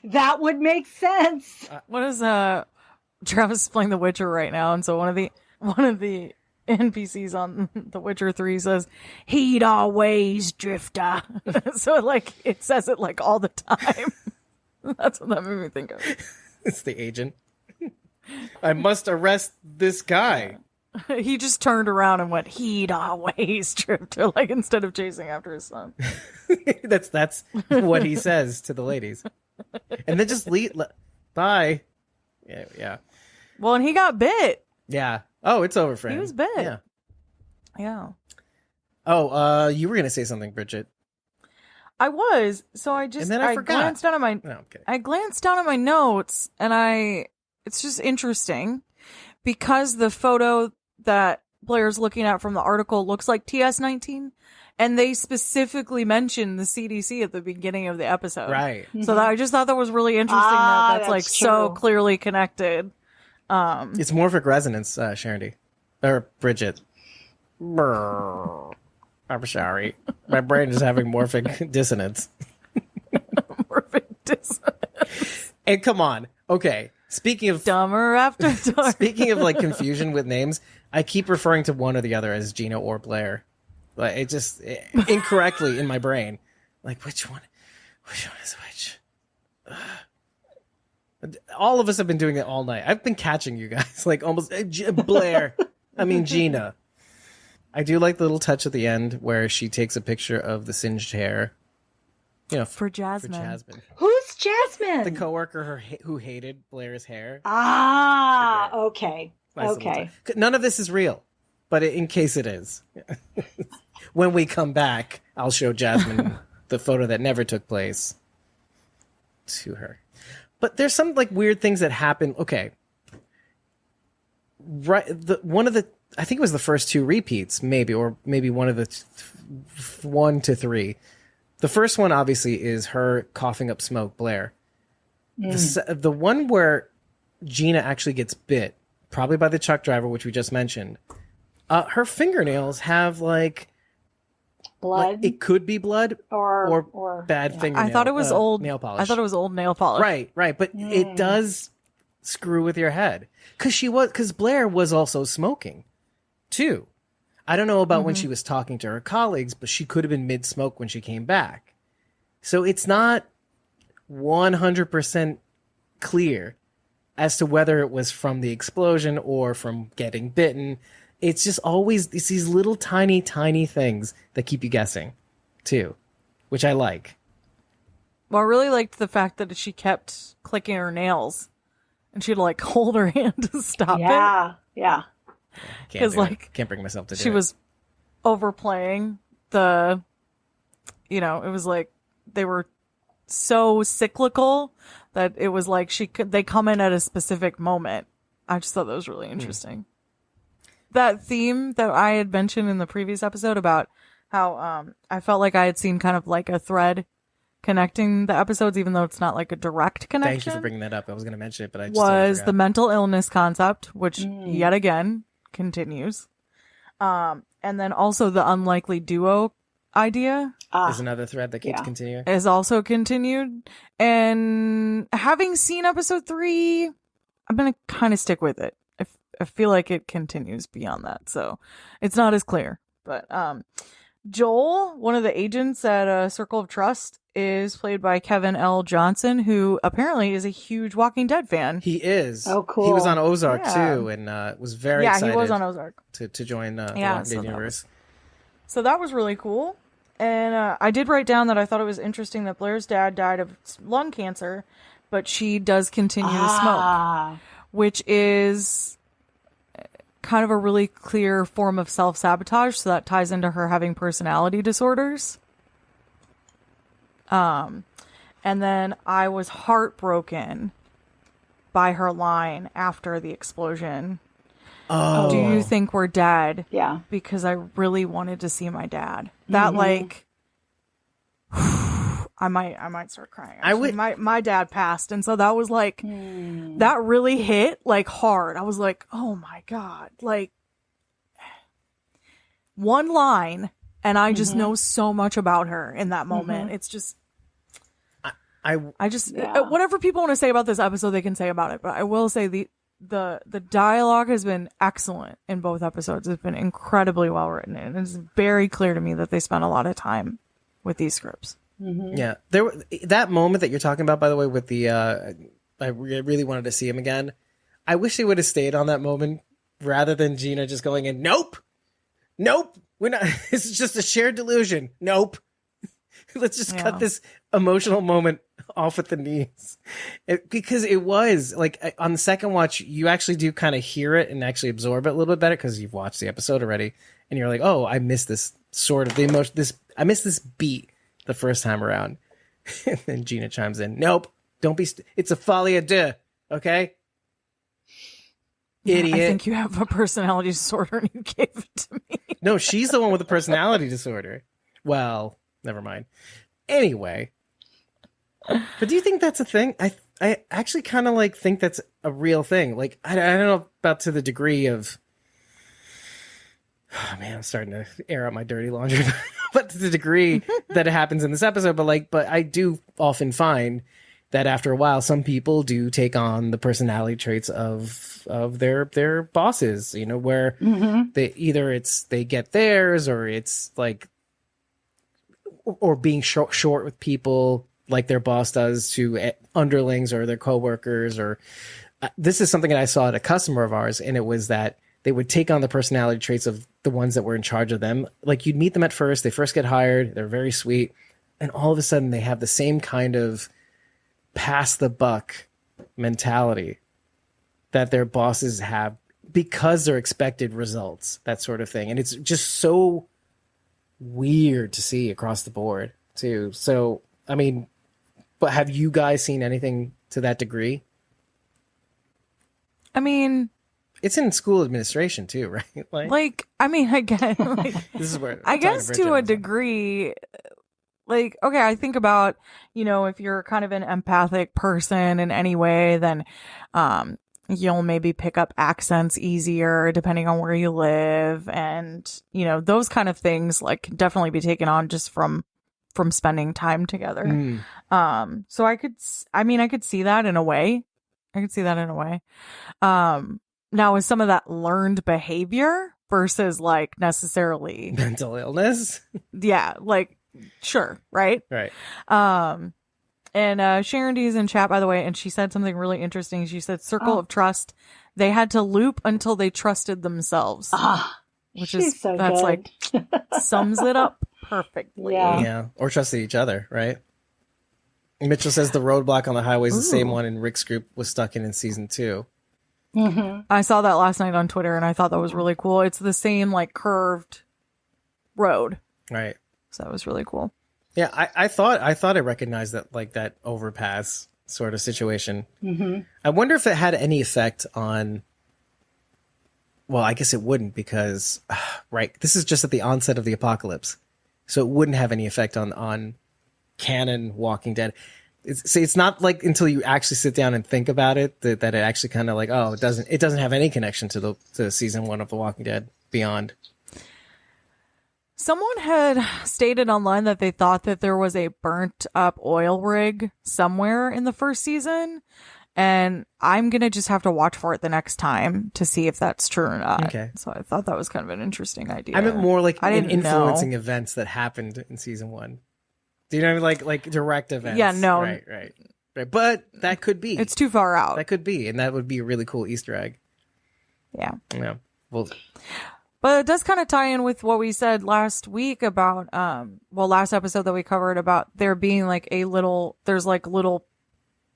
[SPEAKER 6] That would make sense.
[SPEAKER 3] What is Travis is playing The Witcher right now, and so one of the NPCs on The Witcher 3 says, "He'd always drifter." So like it says it like all the time. That's what that made me think of.
[SPEAKER 2] It's the agent. I must arrest this guy.
[SPEAKER 3] He just turned around and went, "He'd always drifter," like instead of chasing after his son.
[SPEAKER 2] That's what he says to the ladies, and then just leave. Bye. Yeah.
[SPEAKER 3] Well, and he got bit.
[SPEAKER 2] Yeah. Oh, it's over for him.
[SPEAKER 3] He was bit.
[SPEAKER 2] Yeah. Oh, you were gonna say something, Bridget.
[SPEAKER 3] I was. So I
[SPEAKER 2] forgot.
[SPEAKER 3] glanced down at my notes, and it's just interesting because the photo that Blair's looking at from the article looks like TS-19, and they specifically mentioned the CDC at the beginning of the episode.
[SPEAKER 2] Right.
[SPEAKER 3] So I just thought that was really interesting that's like
[SPEAKER 6] true.
[SPEAKER 3] so clearly connected.
[SPEAKER 2] It's morphic resonance, Sharon or Bridget. Brr. I'm sorry. My brain is having morphic dissonance.
[SPEAKER 3] Morphic dissonance.
[SPEAKER 2] And come on. Okay. Speaking of
[SPEAKER 3] Dumber After Dark.
[SPEAKER 2] Speaking of like confusion with names, I keep referring to one or the other as Gina or Blair. Like it just incorrectly in my brain. Like which one is which? All of us have been doing it all night. I've been catching you guys like almost Blair. I mean Gina. I do like the little touch at the end where she takes a picture of the singed hair.
[SPEAKER 3] For Jasmine.
[SPEAKER 6] Who's Jasmine?
[SPEAKER 2] The coworker who hated Blair's hair.
[SPEAKER 6] Okay.
[SPEAKER 2] Nice
[SPEAKER 6] Okay.
[SPEAKER 2] none of this is real. but in case it is, when we come back, I'll show Jasmine the photo that never took place to her. But there's some like weird things that happen. Okay. Right. I think it was the first two repeats, maybe one of the 1 to 3. The first one obviously is her coughing up smoke, Blair. The one where Gina actually gets bit, probably by the truck driver, which we just mentioned. Her fingernails have like
[SPEAKER 6] Blood.
[SPEAKER 2] Like, it could be blood or bad fingernail.
[SPEAKER 3] I thought it was old
[SPEAKER 2] nail polish.
[SPEAKER 3] I thought it was old nail polish.
[SPEAKER 2] Right. But it does screw with your head because Blair was also smoking too. I don't know about when she was talking to her colleagues, but she could have been mid-smoke when she came back. So it's not 100% clear as to whether it was from the explosion or from getting bitten. It's just always these little tiny things that keep you guessing too, which I like.
[SPEAKER 3] Well, I really liked the fact that she kept clicking her nails and she'd like hold her hand to stop it.
[SPEAKER 6] Yeah.
[SPEAKER 2] Because
[SPEAKER 3] like
[SPEAKER 2] can't bring myself to do it.
[SPEAKER 3] She was overplaying it was like they were so cyclical that it was like they come in at a specific moment. I just thought that was really interesting. That theme that I had mentioned in the previous episode about how I felt like I had seen kind of like a thread connecting the episodes, even though it's not like a direct connection.
[SPEAKER 2] Thank you for bringing that up. I was going to mention it, but I just
[SPEAKER 3] was the mental illness concept, which yet again continues. And then also the unlikely duo idea
[SPEAKER 2] is another thread that keeps continuing.
[SPEAKER 3] Is also continued. And having seen episode 3, I'm going to kind of stick with it. I feel like it continues beyond that. So it's not as clear. But Joel, one of the agents at Circle of Trust, is played by Kevin L. Johnson, who apparently is a huge Walking Dead fan.
[SPEAKER 2] He is.
[SPEAKER 6] Oh, cool.
[SPEAKER 2] He was on Ozark too, and was very excited.
[SPEAKER 3] Yeah, he was on Ozark
[SPEAKER 2] to join the Walking Dead universe.
[SPEAKER 3] So that was really cool. And I did write down that I thought it was interesting that Blair's dad died of lung cancer, but she does continue to smoke, which is kind of a really clear form of self-sabotage. So that ties into her having personality disorders. And then I was heartbroken by her line after the explosion. Oh. Do you think we're dead?
[SPEAKER 6] Yeah.
[SPEAKER 3] Because I really wanted to see my dad. That like, I might start crying. Actually. My dad passed, and so that was like, that really hit like hard. I was like, oh my God, like one line, and I just know so much about her in that moment. It's just, I just whatever people want to say about this episode, they can say about it. But I will say the dialogue has been excellent in both episodes. It's been incredibly well written, and it's very clear to me that they spent a lot of time with these scripts.
[SPEAKER 2] Yeah, that moment that you're talking about, by the way, with the I really wanted to see him again. I wish they would have stayed on that moment rather than Gina just going in. Nope, we're not. It's just a shared delusion. Nope. Let's just cut this emotional moment off at the knees. Because it was like on the second watch, you actually do kind of hear it and actually absorb it a little bit better because you've watched the episode already, and you're like, oh, I missed this sort of the emotion. I missed this beat the first time around. And then Gina chimes in, nope, don't be it's a folie deux, okay? Idiot.
[SPEAKER 3] I think you have a personality disorder and you gave it to me.
[SPEAKER 2] No, she's the one with the personality disorder. Well, never mind. Anyway, but do you think that's a thing? I actually kind of like think that's a real thing. Like I don't know about to the degree of, oh man, I'm starting to air out my dirty laundry. But to the degree that it happens in this episode, but I do often find that after a while, some people do take on the personality traits of their bosses. You know, where they either they get theirs, or it's like, or being short with people like their boss does to underlings or their coworkers. Or this is something that I saw at a customer of ours, and it was that they would take on the personality traits of the ones that were in charge of them. Like you'd meet them at first, they first get hired, they're very sweet, and all of a sudden they have the same kind of pass the buck mentality that their bosses have because they're expected results, that sort of thing. And it's just so weird to see across the board too. So, I mean, but have you guys seen anything to that degree?
[SPEAKER 3] I mean,
[SPEAKER 2] it's in school administration too, right?
[SPEAKER 3] Like I mean, I guess, like,
[SPEAKER 2] this is where
[SPEAKER 3] I guess to a degree, like, okay, I think about, if you're kind of an empathic person in any way, then, you'll maybe pick up accents easier depending on where you live. And, those kind of things like can definitely be taken on just from spending time together. So I could see that in a way. Now is some of that learned behavior versus like necessarily
[SPEAKER 2] mental illness?
[SPEAKER 3] Yeah. Like, sure. Right.
[SPEAKER 2] Right.
[SPEAKER 3] And Sharon D is in chat, by the way, and she said something really interesting. She said, circle of trust. They had to loop until they trusted themselves. Which is,
[SPEAKER 6] so
[SPEAKER 3] that's
[SPEAKER 6] good.
[SPEAKER 3] like, sums it up perfectly.
[SPEAKER 2] Yeah. Or trusted each other, right? Mitchell says the roadblock on the highway is the same one in Rick's group was stuck in season 2.
[SPEAKER 6] Mm-hmm.
[SPEAKER 3] I saw that last night on Twitter, and I thought that was really cool. It's the same, like, curved road.
[SPEAKER 2] Right.
[SPEAKER 3] So that was really cool.
[SPEAKER 2] Yeah, I thought I recognized that, like, that overpass sort of situation.
[SPEAKER 6] Mm-hmm.
[SPEAKER 2] I wonder if it had any effect on. Well, I guess it wouldn't because, right, this is just at the onset of the apocalypse, so it wouldn't have any effect on canon Walking Dead. It's not like until you actually sit down and think about it that it actually kind of like, oh, it doesn't have any connection to season 1 of The Walking Dead beyond.
[SPEAKER 3] Someone had stated online that they thought that there was a burnt up oil rig somewhere in the first season, and I'm going to just have to watch for it the next time to see if that's true or not.
[SPEAKER 2] Okay.
[SPEAKER 3] So I thought that was kind of an interesting idea.
[SPEAKER 2] I meant more like
[SPEAKER 3] in
[SPEAKER 2] influencing events that happened in season 1. Do you know what I mean? Like direct events.
[SPEAKER 3] Yeah, no.
[SPEAKER 2] Right. But that could be.
[SPEAKER 3] It's too far out.
[SPEAKER 2] That could be, and that would be a really cool Easter egg.
[SPEAKER 3] Yeah.
[SPEAKER 2] Yeah. Well,
[SPEAKER 3] but it does kind of tie in with what we said last week about, last episode that we covered about there being like there's like little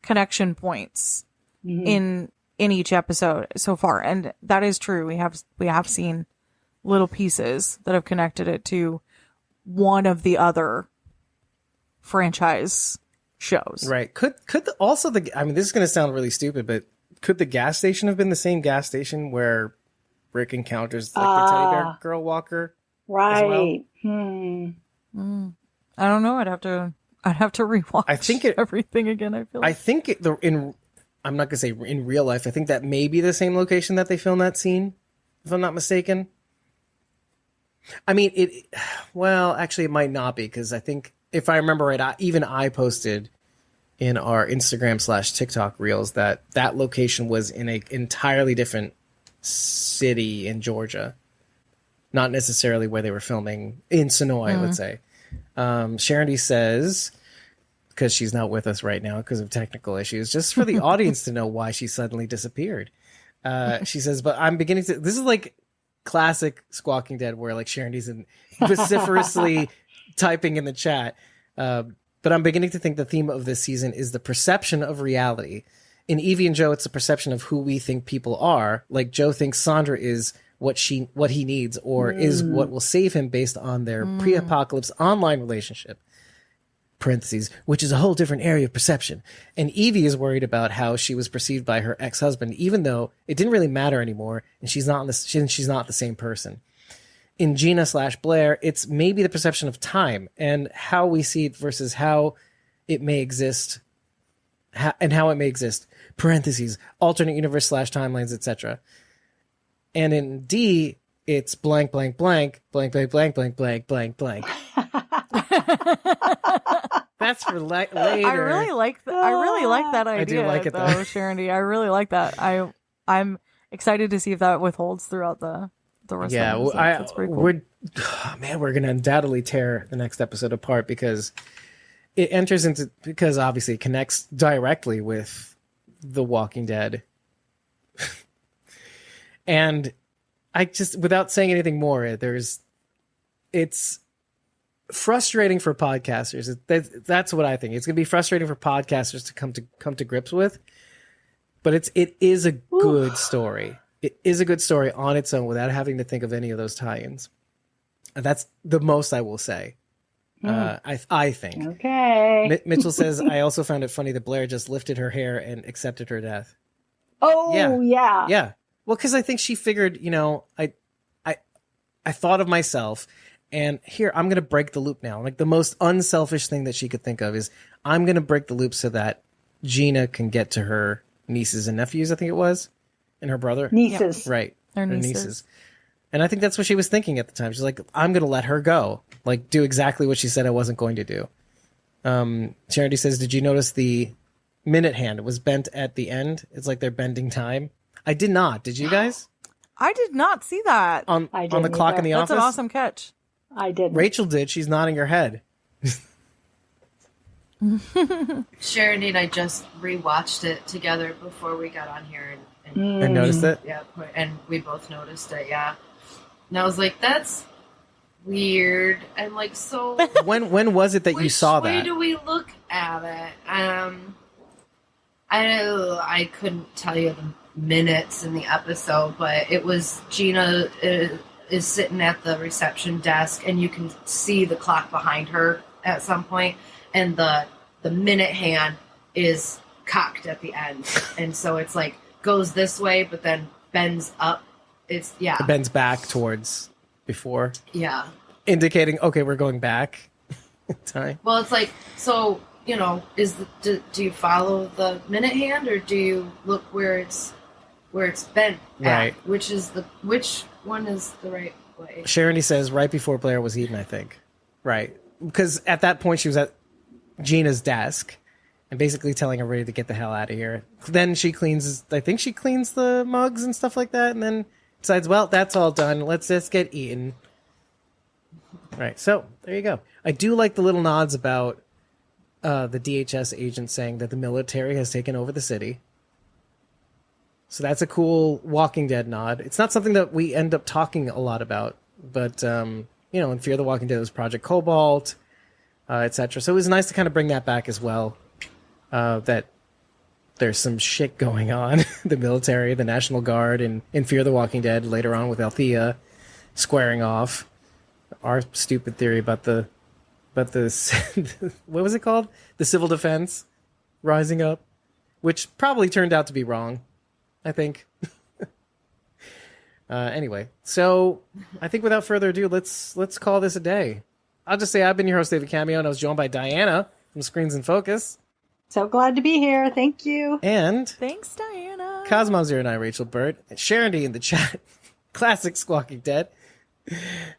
[SPEAKER 3] connection points in each episode so far. And that is true. We have seen little pieces that have connected it to one of the other franchise shows.
[SPEAKER 2] Right. Could I mean, this is going to sound really stupid, but could the gas station have been the same gas station where Rick encounters like the teddy bear girl walker?
[SPEAKER 6] Right.
[SPEAKER 3] I don't know. I'd have to rewatch.
[SPEAKER 2] I think
[SPEAKER 3] everything again. I feel.
[SPEAKER 2] I think I'm not gonna say in real life. I think that may be the same location that they filmed that scene, if I'm not mistaken. I mean, actually, it might not be because I think if I remember right, I posted in our Instagram / TikTok reels that location was in an entirely different city in Georgia, not necessarily where they were filming in Sonoy, let's say. Sharon D says, because she's not with us right now because of technical issues, just for the audience to know why she suddenly disappeared. She says, but I'm beginning to, this is like classic Squawking Dead where like Sharon D's vociferously typing in the chat. But I'm beginning to think the theme of this season is the perception of reality. In Evie and Joe, it's the perception of who we think people are. Like Joe thinks Sandra is what he needs or is what will save him based on their pre-apocalypse online relationship. Parentheses, which is a whole different area of perception. And Evie is worried about how she was perceived by her ex-husband, even though it didn't really matter anymore, and she's not the same person. In Gina / Blair, it's maybe the perception of time and how we see it versus how it may exist, how it may exist. Parentheses, alternate universe / timelines, etc. And in D, it's blank, blank, blank, blank, blank, blank, blank, blank, blank, blank. That's for later.
[SPEAKER 3] I really like that idea.
[SPEAKER 2] I do like it
[SPEAKER 3] though, Sharon D. I really like that. I'm excited to see if that withholds throughout the rest.
[SPEAKER 2] Yeah,
[SPEAKER 3] of the episodes. That's pretty cool.
[SPEAKER 2] We're gonna undoubtedly tear the next episode apart because obviously it connects directly with The Walking Dead. And I just, without saying anything more, it's frustrating for podcasters. That's what I think. It's going to be frustrating for podcasters to come to grips with, but it is a good story. it is a good story on its own without having to think of any of those tie-ins. And that's the most I will say. I think.
[SPEAKER 6] Okay.
[SPEAKER 2] Mitchell says, I also found it funny that Blair just lifted her hair and accepted her death.
[SPEAKER 6] Oh, yeah.
[SPEAKER 2] Yeah. Well, because I think she figured, I thought of myself, and here, I'm going to break the loop now. Like, the most unselfish thing that she could think of is, I'm going to break the loop so that Gina can get to her nieces and nephews, I think it was, and her brother.
[SPEAKER 6] Nieces.
[SPEAKER 2] Right.
[SPEAKER 3] Her nieces.
[SPEAKER 2] And I think that's what she was thinking at the time. She's like, I'm going to let her go. Like, do exactly what she said I wasn't going to do. Charity says, did you notice the minute hand? It was bent at the end. It's like they're bending time. I did not. Did you guys?
[SPEAKER 3] I did not see that.
[SPEAKER 2] On the clock in the
[SPEAKER 3] That's
[SPEAKER 2] office?
[SPEAKER 3] an awesome catch.
[SPEAKER 6] I didn't.
[SPEAKER 2] Rachel did. She's nodding her head.
[SPEAKER 4] Sharon and I just rewatched it together before we got on here, and
[SPEAKER 2] I noticed it.
[SPEAKER 4] yeah, and we both noticed it. Yeah, and I was like, "That's weird." And like, so
[SPEAKER 2] When was it that you saw
[SPEAKER 4] which way
[SPEAKER 2] that?
[SPEAKER 4] do we look at it? I couldn't tell you the minutes in the episode, but it was Gina is sitting at the reception desk, and you can see the clock behind her at some point, and the minute hand is cocked at the end, and so it's like goes this way, but then bends up. It
[SPEAKER 2] bends back towards before,
[SPEAKER 4] indicating
[SPEAKER 2] okay, we're going back in time.
[SPEAKER 4] Well, it's like, so do you follow the minute hand, or do you look where it's bent at?
[SPEAKER 2] Right.
[SPEAKER 4] Which one is the right way?
[SPEAKER 2] Sharon says right before Blair was eaten, I think. Right. Because at that point she was at Gina's desk and basically telling everybody to get the hell out of here. Then she cleans the mugs and stuff like that, and then decides, well, that's all done. Let's just get eaten. Right. So there you go. I do like the little nods about the DHS agent saying that the military has taken over the city. So that's a cool Walking Dead nod. It's not something that we end up talking a lot about, but in Fear the Walking Dead, it was Project Cobalt, etc. So it was nice to kind of bring that back as well. That there's some shit going on. The military, the National Guard, and in Fear the Walking Dead later on with Althea squaring off. Our stupid theory about the what was it called? The civil defense rising up, which probably turned out to be wrong, I think. Anyway, so I think without further ado, let's call this a day. I'll just say I've been your host, David Cameo, and I was joined by Diana from Screens in Focus.
[SPEAKER 6] So glad to be here. Thank you.
[SPEAKER 2] And
[SPEAKER 3] Thanks, Diana.
[SPEAKER 2] Cosmom09, Rachel Bird, and Sharon D in the chat. Classic Squawking Dead.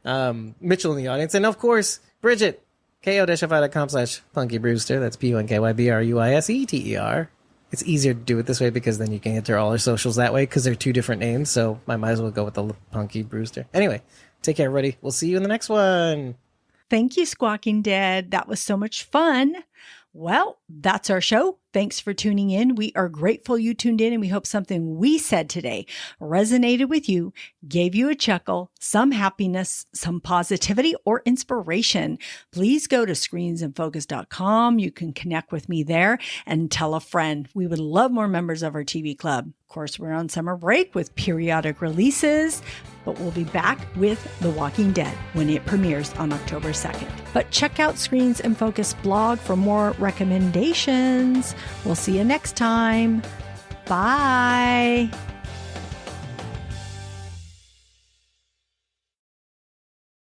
[SPEAKER 2] Mitchell in the audience. And of course, Bridget, ko-fi.com/punkybrewster. That's PUNKYBRUISETER. It's easier to do it this way because then you can enter all our socials that way because they're two different names. So I might as well go with the Punky Brewster. Anyway, take care, everybody. We'll see you in the next one.
[SPEAKER 1] Thank you, Squawking Dead. That was so much fun. Well, that's our show. Thanks for tuning in. We are grateful you tuned in, and we hope something we said today resonated with you, gave you a chuckle, some happiness, some positivity, or inspiration. Please go to screensinfocus.com. You can connect with me there and tell a friend. We would love more members of our TV club. Of course, we're on summer break with periodic releases, but we'll be back with The Walking Dead when it premieres on October 2nd. But check out Screens in Focus blog for more recommendations. We'll see you next time. Bye.